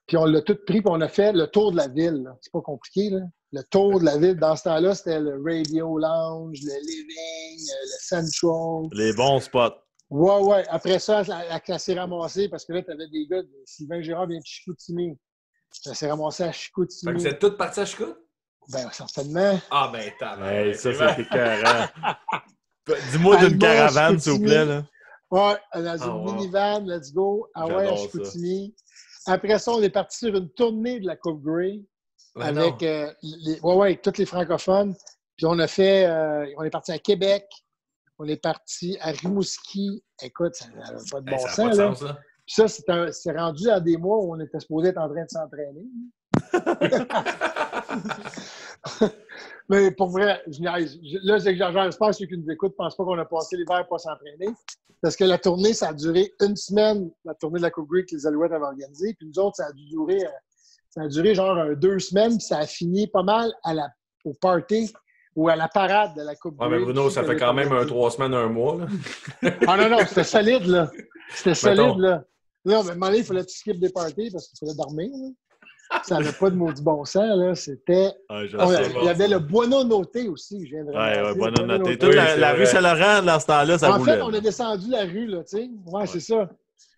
[SPEAKER 3] Puis on l'a tout pris, puis on a fait le tour de la ville. Là. C'est pas compliqué. Là. Le tour de la ville, dans ce temps-là, c'était le Radio Lounge, le Living, le Central.
[SPEAKER 4] Les bons spots.
[SPEAKER 3] Ouais. Après ça, la s'est ramassée parce que là, tu avais des gars, Sylvain Girard vient de Chicoutimi. Ça s'est ramassé à Chicoutimi.
[SPEAKER 2] Fait que vous êtes tous partis à Chicoutimi?
[SPEAKER 3] Ben, certainement.
[SPEAKER 2] Ah, ben,
[SPEAKER 4] hey, ça, c'est écœurant. Dis-moi d'une caravane, s'il vous plaît. Là.
[SPEAKER 3] Ouais, dans une minivan, let's go. Ah ouais, à Chicoutimi. Après ça, on est parti sur une tournée de la Coupe Grey avec tous les francophones. Puis on a fait, on est parti à Québec, on est parti à Rimouski. Écoute, ça n'a pas de bon sens, là. Puis ça, c'est rendu à des mois où on était supposé être en train de s'entraîner. Mais pour vrai, là, j'espère que ceux qui nous écoutent ne pensent pas qu'on a passé l'hiver pour s'entraîner. Parce que la tournée, ça a duré une semaine, la tournée de la Coupe Grey que les Alouettes avaient organisée. Puis nous autres, ça a duré genre 2 semaines. Puis ça a fini pas mal au party ou à la parade de la Coupe Grey.
[SPEAKER 2] Ouais, mais Bruno, ça fait quand même 3 semaines, 1 mois. Là.
[SPEAKER 3] Non, c'était solide, là. C'était solide, là. Non, mais à un moment donné, il fallait que tu skippes des parties parce qu'il fallait dormir. Là. Ça n'avait pas de maudit bon sens. Là. C'était... il y avait le Buono Noté aussi, je viens de remarquer.
[SPEAKER 4] Oui, Buono Noté. Toute la rue Saint-Laurent, dans ce temps-là, ça roulait.
[SPEAKER 3] En fait, on a descendu la rue, là, tu sais. Ouais, c'est ça.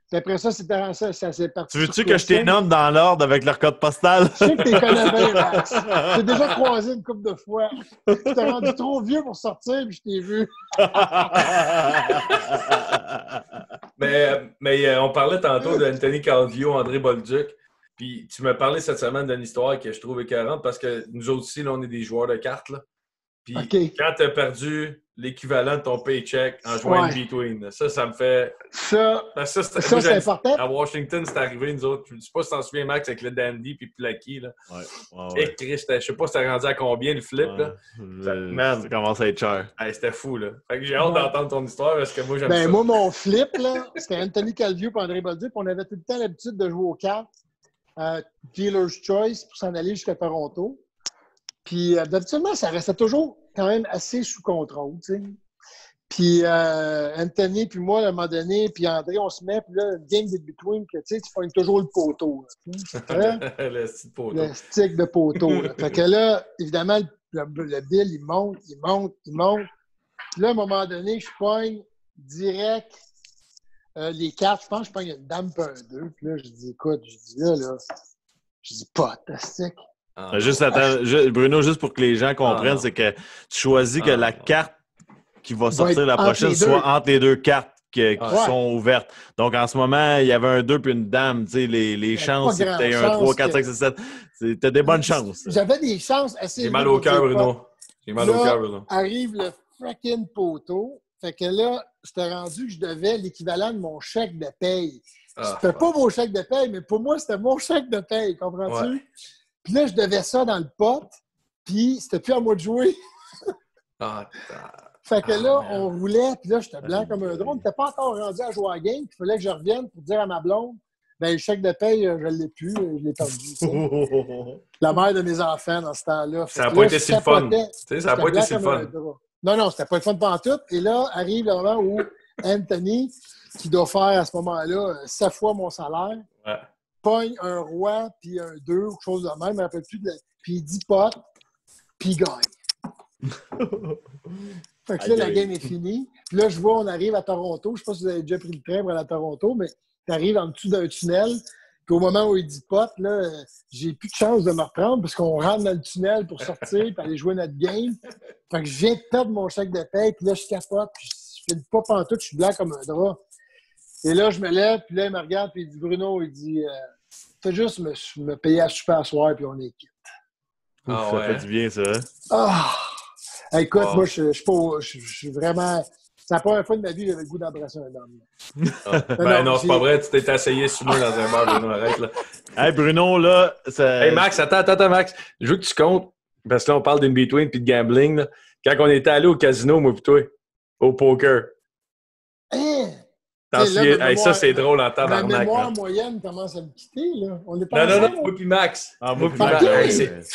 [SPEAKER 3] Puis après ça, ça s'est parti.
[SPEAKER 4] Tu veux-tu que je t'ai nomme dans l'ordre avec leur code postal?
[SPEAKER 3] Je sais que t'es connais bien, Max. J'ai déjà croisé une couple de fois. Tu t'es rendu trop vieux pour sortir, puis je t'ai vu.
[SPEAKER 2] mais on parlait tantôt d'Anthony Calvillo, André Bolduc. Puis tu m'as parlé cette semaine d'une histoire que je trouve écœurante parce que nous autres aussi, là, on est des joueurs de cartes. Là. Puis quand tu as perdu l'équivalent de ton paycheck en jouant in between, ça me fait.
[SPEAKER 3] Ça c'est important.
[SPEAKER 2] À Washington, c'est arrivé, nous autres. Je ne sais pas si tu t'en souviens, Max, avec le Dandy puis Plucky. Et Christ, je ne sais pas si t'as rendu à combien le flip. Là.
[SPEAKER 4] Ça commence à être cher.
[SPEAKER 2] Hey, c'était fou. Là. Fait que j'ai hâte d'entendre ton histoire parce que moi, j'aime ça.
[SPEAKER 3] Moi, mon flip, là, c'était Anthony Calvillo et André Bolduc. On avait tout le temps l'habitude de jouer aux cartes. Dealer's Choice pour s'en aller jusqu'à Toronto. Puis, d'habituellement, ça restait toujours quand même assez sous contrôle, tu sais. Puis, Anthony, puis moi, à un moment donné, puis André, on se met, puis là, le game de between, que tu sais, tu fais toujours le poteau.
[SPEAKER 2] Le stick poteau.
[SPEAKER 3] Le stick de poteau. Là. Fait que là, évidemment, le bill, il monte. Puis là, à un moment donné, je pogne direct les cartes. Je pense que je pogne une dame peu un 2. Puis là, je dis, écoute, je dis, fantastique.
[SPEAKER 4] Bruno, juste pour que les gens comprennent, c'est que tu choisis que la carte qui va sortir la prochaine soit entre les deux cartes qui sont ouvertes. Donc, en ce moment, il y avait un 2 puis une dame. Tu sais, les chances, c'est que tu aies un 3, 4, 5, 6, 7. T'as des bonnes chances.
[SPEAKER 3] J'avais des chances assez.
[SPEAKER 2] J'ai mal au cœur, Bruno. J'ai mal au cœur, Bruno.
[SPEAKER 3] Arrive le frickin' poteau. Fait que là, c'était rendu que je devais l'équivalent de mon chèque de paye. C'était pas mon chèque de paye, mais pour moi, c'était mon chèque de paye. Comprends-tu? Ouais. Puis là, je devais ça dans le pot. Puis c'était plus à moi de jouer. Fait que là, on roulait, puis là, j'étais blanc comme un drone. On n'était pas encore rendu à jouer à la game, puis il fallait que je revienne pour dire à ma blonde, ben le chèque de paye, je ne l'ai plus, je l'ai perdu. La mère de mes enfants dans ce temps-là.
[SPEAKER 2] Ça n'a pas été si le fun. Ça n'a pas été si le fun.
[SPEAKER 3] Non, c'était pas le fun pantoute. Et là, arrive le moment où Anthony, qui doit faire à ce moment-là 7 fois mon salaire, pogne un roi, puis un 2, ou quelque chose de même, je ne me rappelle plus, puis il dit potes, puis il gagne. Fait que là, la game est finie. Puis là, je vois, on arrive à Toronto. Je ne sais pas si vous avez déjà pris le train pour aller à Toronto, mais tu arrives en dessous d'un tunnel. Puis au moment où il dit pote, là, j'ai plus de chance de me reprendre parce qu'on rentre dans le tunnel pour sortir et aller jouer notre game. Fait que je viens de perdre mon chèque de paye. Puis là, je capote. Puis je fais pas pantoute. Je suis blanc comme un drap. Et là, je me lève. Puis là, il me regarde. Puis il dit Bruno, il dit fais juste me payer à super soir. Puis on est quitte.
[SPEAKER 4] Ça fait du bien, ça.
[SPEAKER 3] Écoute, moi, je suis vraiment... C'est la première fois de ma vie que j'avais le goût d'embrasser un homme.
[SPEAKER 2] Non, c'est pas vrai. Tu t'es essayé sur moi dans un bar, Bruno. Arrête, là.
[SPEAKER 4] Hey, Bruno, là...
[SPEAKER 2] Hey, Max, attends, Max. Je veux que tu comptes, parce que là, on parle d'in-between puis de gambling. Là. Quand on était allé au casino, moi et toi, au poker. Ça, c'est drôle en tabarnak.
[SPEAKER 3] Ma mémoire moyenne commence à me quitter, là. On est pas
[SPEAKER 2] non, moi puis Max.
[SPEAKER 4] Moi puis Max.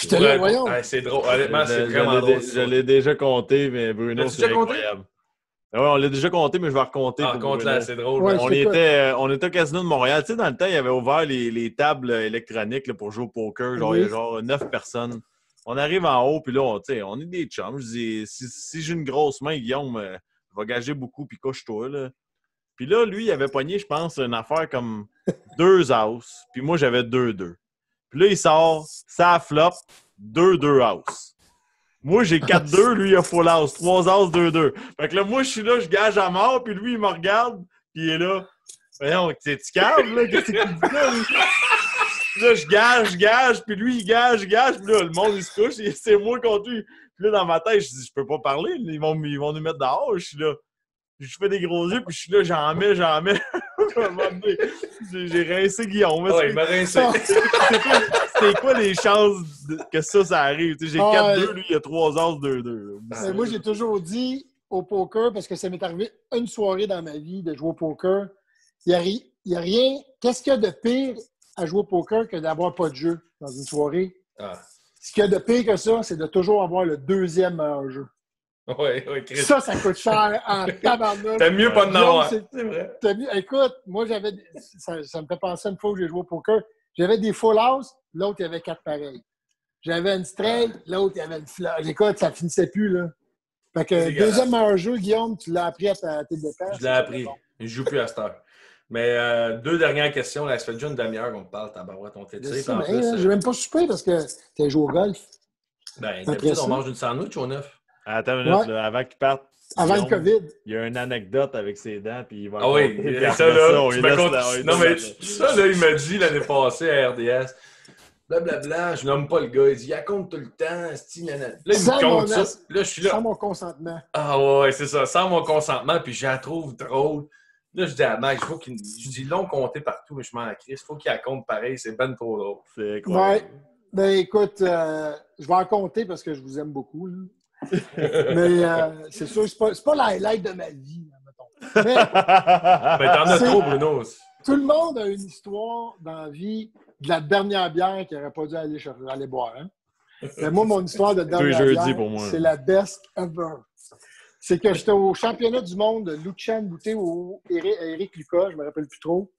[SPEAKER 3] J'étais là, voyons.
[SPEAKER 2] C'est drôle. Honnêtement, c'est vraiment drôle.
[SPEAKER 4] Je l'ai déjà compté, mais Bruno, c'est incroyable. Oui, on l'a déjà compté, mais je vais raconter.
[SPEAKER 2] Raconte-la, c'est drôle.
[SPEAKER 4] Ouais, on était au Casino de Montréal. Tu sais, dans le temps, il y avait ouvert les tables électroniques là, pour jouer au poker. Genre, il y a genre 9 personnes. On arrive en haut, puis là, on est des chums. Je dis, si j'ai une grosse main, Guillaume, je vais gager beaucoup, puis couche-toi, là. Puis là, lui, il avait pogné, je pense, une affaire comme 2 house. Puis moi, j'avais 2-2. Puis là, il sort, ça flop, 2-2 house. Moi, j'ai 4-2, lui, il a full house. 3 house, 2-2. Fait que là, moi, je suis là, je gage à mort, puis lui, il me regarde, puis il est là. Voyons, tu câbles, là? Qu'est-ce qu'il dit là? Là, je gage, puis lui, il gage. Puis là, le monde, il se couche, et c'est moi contre lui. Puis là, dans ma tête, je dis, je peux pas parler, ils vont nous mettre dehors. Je suis là. Je fais des gros yeux, puis je suis là, j'en mets. J'ai rincé Guillaume.
[SPEAKER 2] Ouais, il m'a rincé.
[SPEAKER 4] C'est quoi les chances que ça arrive? J'ai 4-2, lui, il a 3 as 2-2.
[SPEAKER 3] Moi, j'ai toujours dit au poker, parce que ça m'est arrivé une soirée dans ma vie de jouer au poker, il n'y a rien. Qu'est-ce qu'il y a de pire à jouer au poker que d'avoir pas de jeu dans une soirée? Ce qu'il y a de pire que ça, c'est de toujours avoir le deuxième meilleur jeu.
[SPEAKER 2] Oui, Chris.
[SPEAKER 3] Ça coûte cher en tabarnak.
[SPEAKER 2] T'aimes mieux pas de n'avoir. C'est
[SPEAKER 3] vrai. Écoute, moi, ça me fait penser une fois où j'ai joué au poker. J'avais des full house, l'autre, il y avait 4 pareils. J'avais une straight, l'autre, il y avait une flush. Écoute, ça finissait plus, là. Fait que deuxième meilleur jeu, Guillaume, tu l'as appris à tes dépenses.
[SPEAKER 2] Je l'ai appris. Bon. Je joue plus à cette heure. Mais 2 dernières questions. Là, ça fait déjà une demi-heure qu'on te parle, tabarouette, on t'étire.
[SPEAKER 3] Je n'ai même pas soupé parce que tu as joué au golf.
[SPEAKER 2] D'habitude, on mange une sandwich au 9.
[SPEAKER 4] Attends une minute, là, avant qu'il parte.
[SPEAKER 3] Avant le COVID.
[SPEAKER 4] Il y a une anecdote avec ses dents, puis il va...
[SPEAKER 2] Ah oui, ça, il m'a dit l'année passée à RDS, blablabla, je nomme pas le gars, il dit, il raconte tout le temps, là, il me compte ça. Là, je suis là.
[SPEAKER 3] Sans mon consentement.
[SPEAKER 2] Ah ouais, c'est ça, sans mon consentement, puis je la trouve drôle. Là, je dis à Max, je dis, ils l'ont compté partout, mais je m'en crisse, il faut qu'il raconte pareil, c'est ben trop drôle.
[SPEAKER 4] C'est quoi?
[SPEAKER 3] Ouais. Ben écoute, je vais en compter parce que je vous aime beaucoup, là. Mais c'est sûr, c'est pas la highlight de ma vie, là, mettons. Mais
[SPEAKER 2] t'en as trop, Bruno.
[SPEAKER 3] Tout le monde a une histoire dans la vie de la dernière bière qu'il n'aurait pas dû aller boire. Hein? Mais moi, mon histoire de dernière bière, c'est la best ever. C'est que j'étais au championnat du monde de Luchan Bouté au Éric Lucas, je ne me rappelle plus trop.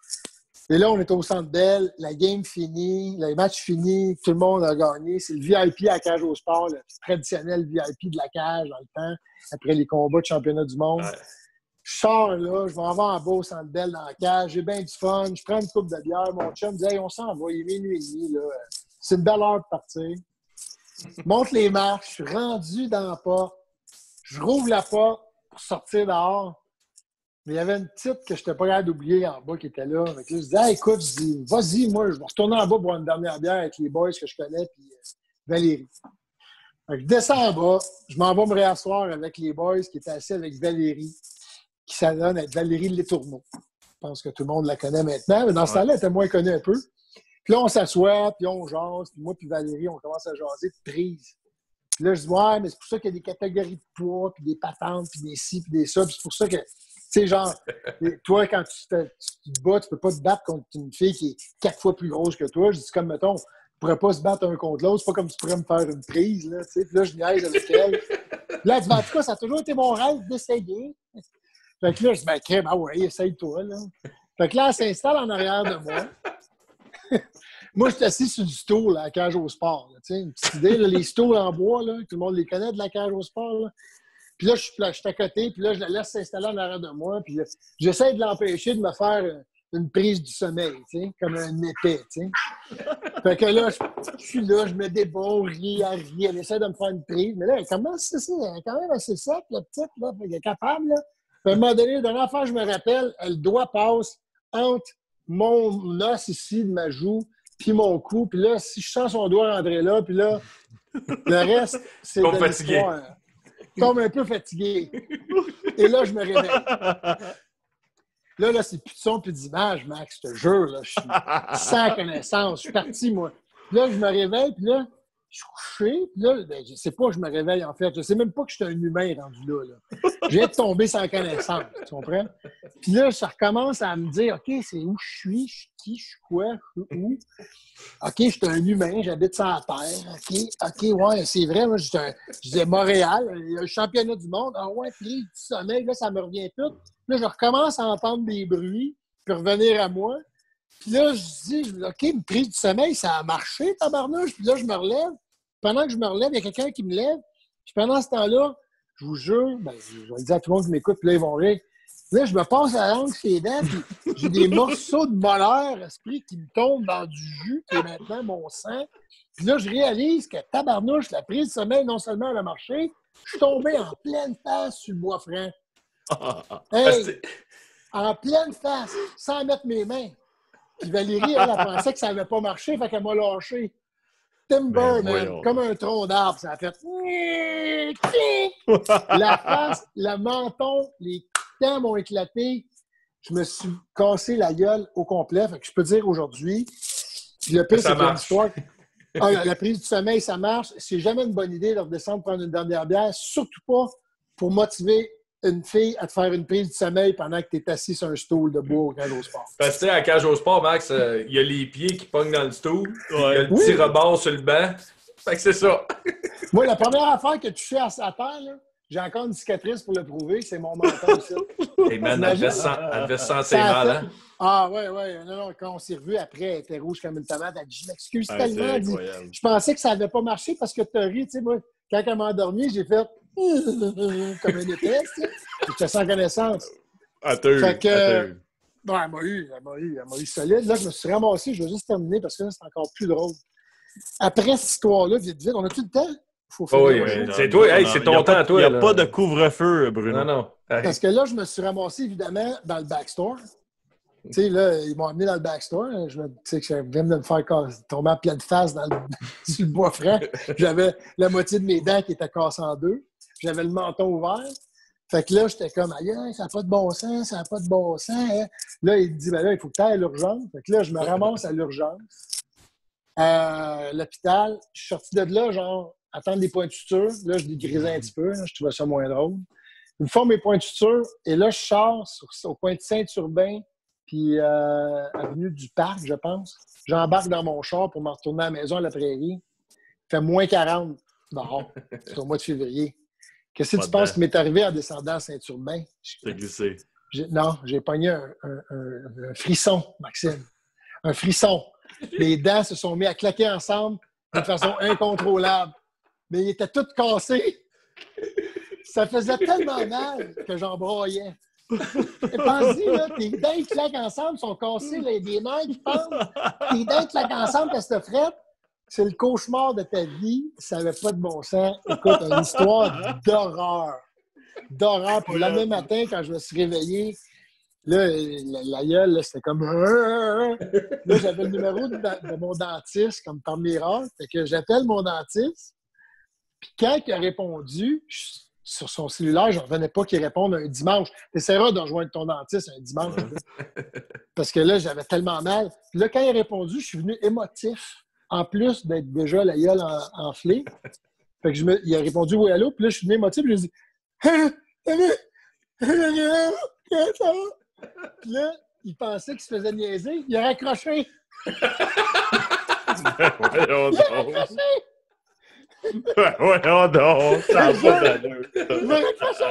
[SPEAKER 3] Et là, on est au Centre Bell, la game finie, le match fini, tout le monde a gagné. C'est le VIP à la cage au sport, le traditionnel VIP de la cage dans le temps, après les combats de championnat du monde. Ouais. Je sors là, je m'en vais en bas au Centre Bell dans la cage, j'ai bien du fun, je prends une coupe de bière, mon chum me dit « Hey, on s'en va, il est minuit et demi, là. C'est une belle heure de partir. » monte les marches, je suis rendu dans la porte. Je rouvre la porte pour sortir dehors. Mais il y avait une petite que je n'étais pas capable d'oublier en bas qui était là. Donc, je disais, écoute, je dis, vas-y, moi, je vais retourner en bas pour une dernière bière avec les boys que je connais, puis Valérie. Donc, je descends en bas, je m'en vais me réasseoir avec les boys qui étaient assis avec Valérie, qui s'adonne à être Valérie Letourneau. Je pense que tout le monde la connaît maintenant, mais dans ce temps-là, elle était moins connue un peu. Puis là, on s'assoit, puis on jase, puis moi puis Valérie, on commence à jaser de prise. Puis là, je dis, ouais, mais c'est pour ça qu'il y a des catégories de poids, puis des patentes, puis des ci, puis des ça, puis c'est pour ça que, tu sais, genre, toi, quand tu te bats, tu peux pas te battre contre une fille qui est 4 fois plus grosse que toi. Je dis, comme, mettons, on pourrait pas se battre un contre l'autre, c'est pas comme tu pourrais me faire une prise, là, tu sais. Puis là, je niaise avec elle. Puis là, elle dit, en tout cas, ça a toujours été mon rêve d'essayer. Fait que là, je dis, ben, crème, ah ouais, essaye-toi, là. Fait que là, elle s'installe en arrière de moi. Moi, je suis assis sur du stool à la cage au sport. Là, une petite idée, là, les stools en bois, là, tout le monde les connaît de la cage au sport. Là. Puis là, je suis à côté, puis là, je la laisse s'installer en arrière de moi. Puis j'essaie de l'empêcher de me faire une prise du sommeil, comme un épée. T'sais. Fait que là, je suis là, je me débat, on rit, elle essaie de me faire une prise. Mais là, elle est quand même assez sec, la petite. Là, fait qu'elle est capable. Là. Puis à un moment donné, la dernière fois, je me rappelle, le doigt passe entre mon os ici de ma joue puis mon cou. Puis là, si je sens son doigt rentrer là, puis là, le reste, c'est de l'histoire. Je tombe un peu fatigué. Et là, je me réveille. Là, c'est plus de son, plus d'image, Max, je te jure. Là, je suis sans connaissance. Je suis parti, moi. Puis là, je me réveille, puis là, je suis couché. Puis là, ben, je sais pas que je me réveille, en fait. Je sais même pas que je suis un humain rendu là. Je viens de tomber sans connaissance, tu comprends? Puis là, ça recommence à me dire, OK, c'est où je suis qui, je suis quoi, je suis où? OK, je suis un humain, j'habite sur la Terre. OK, ouais, c'est vrai. Moi, je disais Montréal, il y a un championnat du monde. Ah ouais, puis du sommeil, là, ça me revient tout. Là, je recommence à entendre des bruits, puis revenir à moi. Puis là, je dis, OK, une prise du sommeil, ça a marché, tabarnouche. Puis là, je me relève. Pendant que je me relève, il y a quelqu'un qui me lève. Puis pendant ce temps-là, je vous jure, ben, je vais le dire à tout le monde qui m'écoute, puis là, ils vont rire. Là, je me passe la langue sur les dents, puis j'ai des morceaux de molaire, esprit, qui me tombent dans du jus, qui est maintenant mon sang. Puis là, je réalise que, tabarnouche, la prise de sommeil, non seulement elle a marché, je suis tombé en pleine face sur le bois franc. Hey, en pleine face, sans mettre mes mains. Puis Valérie, elle pensait que ça n'avait pas marché, fait qu'elle m'a lâché. Timber, man, comme un tronc d'arbre, ça a fait... La face, le menton, les dents m'ont éclaté. Je me suis cassé la gueule au complet. Fait que je peux dire aujourd'hui, le pire, c'est une histoire. La prise du sommeil, ça marche. C'est jamais une bonne idée de redescendre prendre une dernière bière, surtout pas pour motiver une fille à te faire une prise du sommeil pendant que tu es assis sur un stool debout au cage au sport.
[SPEAKER 2] Parce que, tu sais, à cage au sport, Max, il y a les pieds qui pognent dans le stool, il y a le petit rebord sur le banc. Fait que c'est ça.
[SPEAKER 3] Moi, la première affaire que tu fais à terre, là, j'ai encore une cicatrice pour le prouver, c'est mon menton ici.
[SPEAKER 2] Et man, elle devait se sentir mal, hein?
[SPEAKER 3] Ah, ouais. Non, quand on s'est revus après, elle était rouge comme une tomate. Elle dit, je m'excuse tellement. Je pensais que ça n'avait pas marché parce que tu as ri. Tu sais, moi, quand elle m'a endormi, j'ai fait comme un épée. J'étais sans connaissance. Fait que, elle m'a eu solide. Là, je me suis ramassé. Je vais juste terminer parce que là, c'est encore plus drôle. Après cette histoire-là, vite, on a tout le temps?
[SPEAKER 2] Oui, c'est toi, c'est ton temps, toi.
[SPEAKER 4] Il n'y a pas de couvre-feu, Bruno.
[SPEAKER 2] Non.
[SPEAKER 3] Parce que là, je me suis ramassé, évidemment, dans le backstore. Tu sais, là, ils m'ont amené dans le backstore. Tu sais, que je viens de me faire tomber en pleine face sur le bois franc. J'avais la moitié de mes dents qui étaient cassées en deux. J'avais le menton ouvert. Fait que là, j'étais comme, aïe, ça n'a pas de bon sens, ça n'a pas de bon sens. Hein. Là, il dit, ben là, il faut que tu ailles à l'urgence. Fait que là, je me ramasse à l'urgence. À l'hôpital. Je suis sorti de là, genre, attendre des points de suture. Là, je dégrisais un petit peu. Là, je trouvais ça moins drôle. Ils me font mes points de suture. Et là, je sors au coin de Saint-Urbain, puis avenue du Parc, je pense. J'embarque dans mon char pour me retourner à la maison à la Prairie. Il fait moins 40 dehors. C'est au mois de février. Qu'est-ce que tu penses qui m'est arrivé en descendant à Saint-Urbain?
[SPEAKER 4] T'es glissé.
[SPEAKER 3] Non, j'ai pogné un frisson, Maxime. Un frisson. Les dents se sont mis à claquer ensemble de façon incontrôlable. Mais ils étaient tous cassés. Ça faisait tellement mal que j'en broyais. Et pense-y, là, tes dents qui claquent ensemble sont cassées, là, des nerfs qui pendent. Tes dents claquent ensemble, qu'est-ce que tu frette? c'est le cauchemar de ta vie. Ça n'avait pas de bon sens. Écoute, une histoire d'horreur. D'horreur. Puis le lendemain matin, quand je me suis réveillé, là, la gueule, là, c'était comme... Là, j'avais le numéro de mon dentiste, comme par miracle. Fait que j'appelle mon dentiste. Puis quand il a répondu, sur son cellulaire, je ne revenais pas qu'il réponde un dimanche. T'essaieras de rejoindre ton dentiste un dimanche. Parce que là, j'avais tellement mal. Puis là, quand il a répondu, je suis venu émotif. En plus d'être déjà la gueule enflée. Fait que il a répondu oui, allô. Puis là, je suis venu émotif. Puis je lui ai dit Puis là, il pensait qu'il se faisait niaiser. Il a raccroché.
[SPEAKER 4] Voyons donc, ça n'a pas d'allure.
[SPEAKER 3] Il m'a raccroché.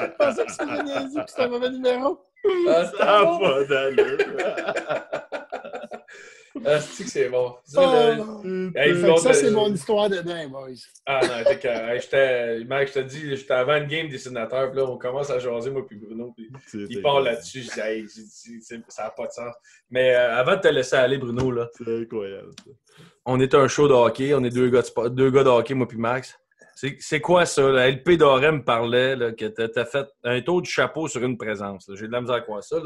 [SPEAKER 3] Il pensait qu'il se faisait niaiser. Puis c'était un mauvais numéro.
[SPEAKER 4] Ça n'a pas d'allure.
[SPEAKER 2] C'est que c'est bon.
[SPEAKER 3] Ça, c'est mon histoire de dingue, boys.
[SPEAKER 2] Ah non, Mike, je te dis, j'étais avant une game des sénateurs, puis là, on commence à jaser, moi puis Bruno, puis il parle là-dessus. Je dis, ça n'a pas de sens. Mais avant de te laisser aller, Bruno, là,
[SPEAKER 4] c'est incroyable.
[SPEAKER 2] On est un show de hockey, on est deux gars de hockey, moi puis Max. C'est quoi ça? La LP Doré me parlait là, que t'as fait un tour du chapeau sur une présence. Là. J'ai de la misère à croire ça.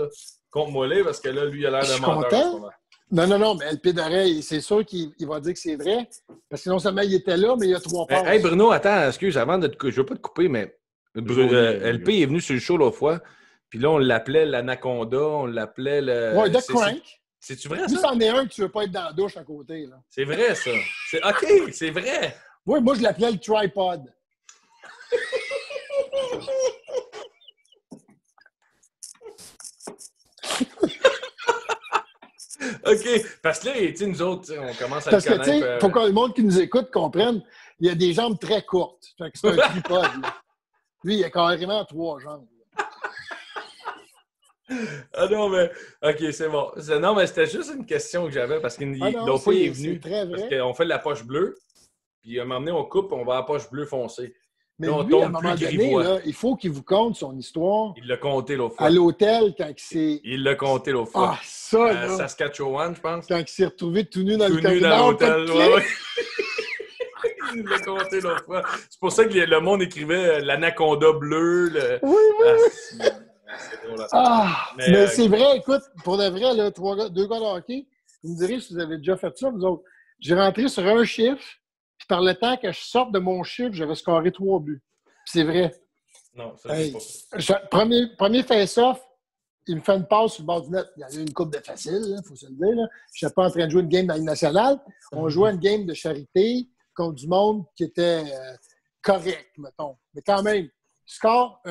[SPEAKER 2] Compte-moi là, parce que là, lui, il a l'air de menteur.
[SPEAKER 3] Non, mais LP Doré, c'est sûr qu'il va dire que c'est vrai. Parce que non seulement il était là, mais il y a 3 passes.
[SPEAKER 2] Hey Bruno, attends, excuse, avant de je veux pas te couper, mais LP est venu sur le show l'autre fois, puis là, on l'appelait l'Anaconda, on l'appelait le...
[SPEAKER 3] Ouais, The Crank.
[SPEAKER 2] C'est-tu vrai, ça?
[SPEAKER 3] Lui, c'en est un que tu veux pas être dans la douche à côté, là.
[SPEAKER 2] C'est vrai, ça. OK, c'est vrai.
[SPEAKER 3] Oui, moi, je l'appelais le tripod.
[SPEAKER 2] OK, parce que là, tu sais, nous autres, on commence à
[SPEAKER 3] parce
[SPEAKER 2] le connaître.
[SPEAKER 3] Parce que, tu sais, faut que le monde qui nous écoute comprenne, il y a des jambes très courtes. Fait que c'est un tripod, là. Lui, il a carrément 3 jambes.
[SPEAKER 2] Ah non, mais... OK, c'est bon. Non, mais c'était juste une question que j'avais, parce qu'une fois, il est venu. Parce qu'on fait de la poche bleue, puis à un moment donné, on coupe, on va à la poche bleue foncée.
[SPEAKER 3] Mais
[SPEAKER 2] là,
[SPEAKER 3] lui, à un moment donné, là, il faut qu'il vous conte son histoire.
[SPEAKER 2] Il l'a compté l'autre fois.
[SPEAKER 3] À l'hôtel, quand il s'est...
[SPEAKER 2] Il l'a compté l'autre fois.
[SPEAKER 3] Ah, ça, là!
[SPEAKER 2] Saskatchewan, je pense.
[SPEAKER 3] Quand il s'est retrouvé tout nu dans le
[SPEAKER 2] corridor. Tout nu dans l'hôtel, ouais. Il l'a compté l'autre fois. C'est pour ça que le monde écrivait l'anaconda bleu.
[SPEAKER 3] Oui. C'est drôle, mais c'est vrai, écoute, pour de vrai, là, 2 gars de hockey, vous me direz si vous avez déjà fait ça, vous autres. J'ai rentré sur un chiffre, puis par le temps que je sorte de mon chiffre, j'avais scoré 3 buts. Puis c'est vrai.
[SPEAKER 2] Non, ça c'est pas.
[SPEAKER 3] Premier face-off, il me fait une passe sur le bord du net. Il y en a eu une coupe de facile, il faut se le dire. Je n'étais pas en train de jouer une game dans la Ligue nationale. On jouait une game de charité contre du monde qui était correct, mettons. Mais quand même, score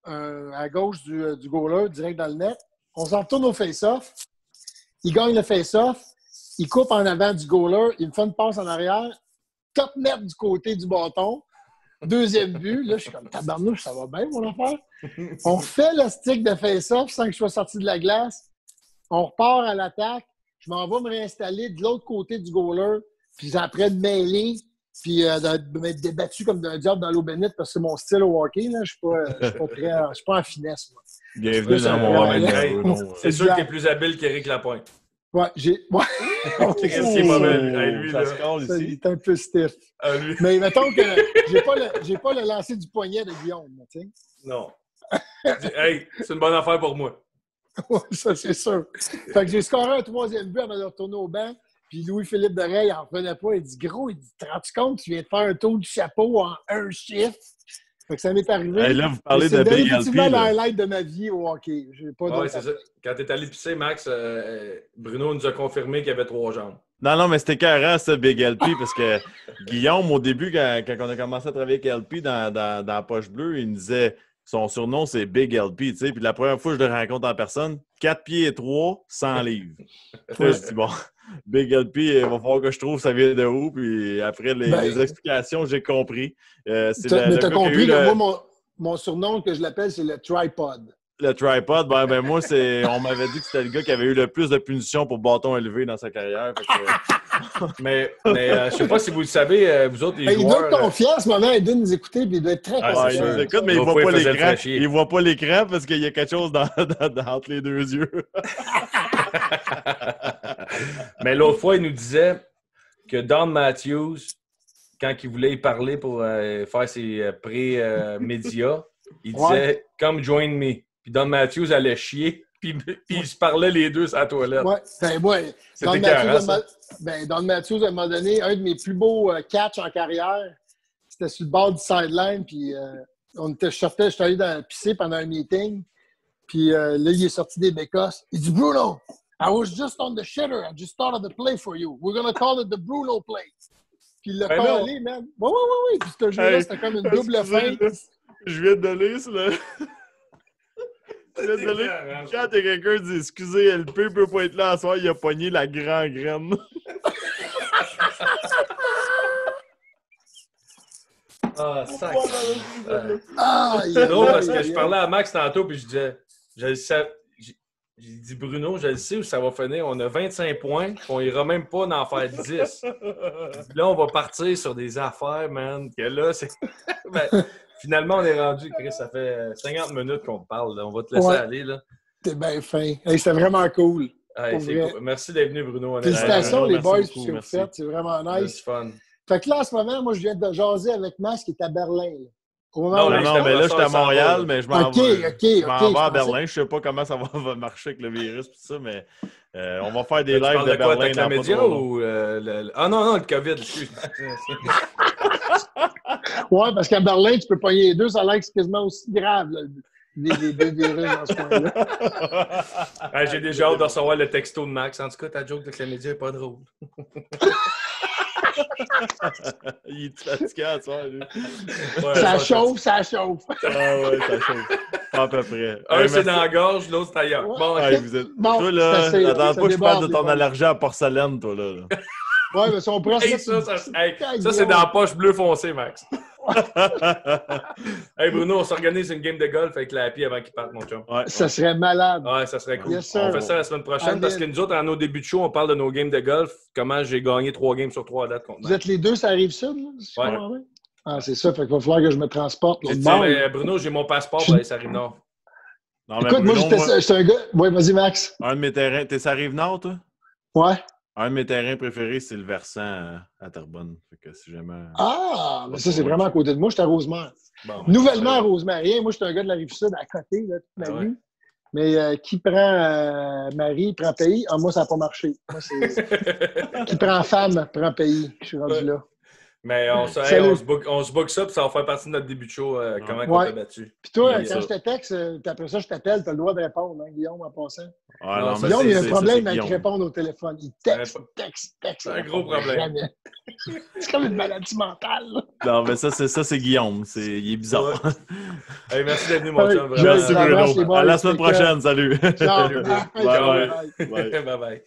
[SPEAKER 3] à gauche du goaler, direct dans le net. On s'en retourne au face-off. Il gagne le face-off. Il coupe en avant du goaler. Il me fait une passe en arrière. Top net du côté du bâton. 2e but. Là, je suis comme tabarnouche, ça va bien, mon affaire. On fait le stick de face-off sans que je sois sorti de la glace. On repart à l'attaque. Je m'en vais me réinstaller de l'autre côté du goaler. Puis après de mêler. Puis de m'être débattu comme d'un diable dans l'eau bénite parce que c'est mon style au hockey. Je ne suis pas en finesse. Moi.
[SPEAKER 2] Bienvenue dans mon moment. C'est sûr que tu es plus habile qu'Éric Lapointe.
[SPEAKER 3] Ouais,
[SPEAKER 2] Ouais. Qu'est-ce qui est mauvais? Lui,
[SPEAKER 4] ça se colle ici.
[SPEAKER 3] Il est un peu stiff.
[SPEAKER 2] Lui.
[SPEAKER 3] Mais mettons que j'ai pas le lancer du poignet de Guillaume. Tu sais.
[SPEAKER 2] Non. Hey, c'est une bonne affaire pour moi.
[SPEAKER 3] Ouais, ça, c'est sûr. Fait que j'ai scoré un 3e but avant de retourner au banc. Puis Louis-Philippe Doré, il n'en revenait pas. Il dit, gros, il dit, te rends-tu compte, tu viens de faire un tour du chapeau en un chiffre? Fait que ça m'est arrivé.
[SPEAKER 4] Hey, là, vous parlez de Big LP.
[SPEAKER 3] C'est définitivement l'highlight de ma vie au hockey.
[SPEAKER 2] Oui, c'est ça. Quand tu es allé pisser, Max, Bruno nous a confirmé qu'il y avait 3 jambes.
[SPEAKER 4] Non, mais c'était carré, ça, Big LP, parce que Guillaume, au début, quand on a commencé à travailler avec LP dans la poche bleue, il me disait, son surnom, c'est Big LP, tu sais. Puis la première fois que je le rencontre en personne, 4 pieds et 3, 100 livres. Là, je dis, bon, Big LP, il va falloir que je trouve ça vient de où. Puis après les explications, j'ai compris.
[SPEAKER 3] Mais t'as compris que moi, mon surnom que je l'appelle, c'est le tripod.
[SPEAKER 4] Le tripod, ben moi, on m'avait dit que c'était le gars qui avait eu le plus de punitions pour bâton élevé dans sa carrière.
[SPEAKER 2] mais je sais pas si vous le savez, vous autres, les joueurs...
[SPEAKER 3] Il doit être confiant en ce moment, il doit nous écouter, puis il doit être très confiant.
[SPEAKER 4] Il nous écoute, mais il voit pas l'écran. Il voit pas l'écran parce qu'il y a quelque chose entre les 2 yeux.
[SPEAKER 2] Mais l'autre fois, il nous disait, que Don Matthews, quand il voulait y parler pour faire ses pré-médias, il disait « Come join me ». Puis Don Matthews allait chier, puis ils se parlaient les deux sur la toilette.
[SPEAKER 3] Ouais. Don Matthews, à un moment donné, un de mes plus beaux catchs en carrière, c'était sur le bord du sideline, puis je suis allé pisser pendant un meeting, puis là, il est sorti des bécosses. Il dit « Bruno, I was just on the shitter. I just thought of the play for you. We're going to call it the Bruno play. » Puis il l'a collé, man. Oui. Puis ce jeu-là, c'était comme une double fin.
[SPEAKER 4] Je viens de lire, là. Quand quelqu'un dit « Excusez, LP peut pas être là à soir, il a pogné la grande graine. »
[SPEAKER 2] Ah, sac. C'est drôle parce que je parlais à Max tantôt, puis je disais, j'ai dit Bruno, je le sais où ça va finir. On a 25 points, on ira même pas d'en faire 10. Puis là, on va partir sur des affaires, man. Que là, c'est. Ben, finalement, on est rendu, Chris, ça fait 50 minutes qu'on parle. Là. On va te laisser aller. Là.
[SPEAKER 3] T'es bien fin. Hey, c'était vraiment cool.
[SPEAKER 2] Hey, cool. Merci d'être venu, Bruno.
[SPEAKER 3] Félicitations, les boys, pour ce que vous faites. C'est vraiment nice.
[SPEAKER 2] C'est fun.
[SPEAKER 3] Fait que là, en ce moment, moi, je viens de jaser avec Max qui est à Berlin. Là.
[SPEAKER 4] Non, mais là, je suis à Montréal, mais je m'en vais à Berlin. Je sais pas comment ça va marcher avec le virus et tout ça, mais on va faire des lives de Berlin dans pas trop
[SPEAKER 2] ou Ah non, le COVID, excuse-moi.
[SPEAKER 3] Ouais, parce qu'à Berlin, tu peux pogner les deux, ça a l'air quasiment aussi grave, là, les deux virus dans ce coin-là.
[SPEAKER 2] J'ai déjà hâte de recevoir le texto de Max. En tout cas, ta joke de Chlamydia n'est pas drôle.
[SPEAKER 4] Il est fatigué à soir, lui.
[SPEAKER 2] Ouais,
[SPEAKER 3] ça chauffe.
[SPEAKER 4] Ah ouais, ça chauffe. Pas à peu près.
[SPEAKER 2] Un, c'est dans la gorge, l'autre, c'est ailleurs.
[SPEAKER 3] Ouais.
[SPEAKER 2] Bon,
[SPEAKER 3] Okay.
[SPEAKER 4] Vous êtes... toi, là, attends pas que je parle de ton allergie à la porcelaine, toi, là.
[SPEAKER 3] Ouais, mais si on pourrait
[SPEAKER 2] ça, c'est dans la poche bleu foncé, Max. Hey, Bruno, on s'organise une game de golf avec la happy avant qu'il parte, mon chum.
[SPEAKER 3] Ouais, ça serait malade.
[SPEAKER 2] Ouais, ça serait cool.
[SPEAKER 3] Yes,
[SPEAKER 2] on fait ça la semaine prochaine parce que nous autres, en nos débuts de show, on parle de nos games de golf. Comment j'ai gagné 3 games sur 3 à date contre Max.
[SPEAKER 3] Vous êtes les deux, ça arrive sud, là?
[SPEAKER 2] Ouais.
[SPEAKER 3] Ah, c'est ça, fait qu'il va falloir que je me transporte.
[SPEAKER 2] Bruno, j'ai mon passeport pour aller sur la Rive-Nord.
[SPEAKER 3] Écoute, moi, j'étais un gars... Ouais, vas-y, Max.
[SPEAKER 4] Un de mes terrains... T'es sur la Rive-Nord, toi?
[SPEAKER 3] Ouais.
[SPEAKER 4] Un de mes terrains préférés, c'est le versant à Terrebonne. Fait que si jamais...
[SPEAKER 3] Ah, mais ça, c'est vraiment à côté de moi. J'étais à Rosemère.
[SPEAKER 2] Bon,
[SPEAKER 3] Nouvellement à Rosemère. Moi, j'étais un gars de la Rive-Sud à côté, là, toute ma vie. Mais qui prend mari, prend pays. Ah, moi, ça n'a pas marché. Moi, c'est... qui prend femme, prend pays. Je suis rendu là.
[SPEAKER 2] Mais on se book ça, puis ça va faire partie de notre début de show, comment on t'a battu.
[SPEAKER 3] Puis toi, quand je te texte, puis après ça, je t'appelle, tu as le droit de répondre, hein, Guillaume, en passant.
[SPEAKER 4] Ah, non,
[SPEAKER 3] Guillaume, il y a un problème avec répondre au téléphone. Il texte.
[SPEAKER 2] C'est un gros problème.
[SPEAKER 3] C'est comme une maladie mentale. Là.
[SPEAKER 4] Non, mais ça, c'est Guillaume. Il est bizarre.
[SPEAKER 2] Hey, merci d'être venu, mon chum.
[SPEAKER 4] Merci, Bruno. À la semaine prochaine. Salut.
[SPEAKER 3] Ciao.
[SPEAKER 4] Bye.
[SPEAKER 2] Bye.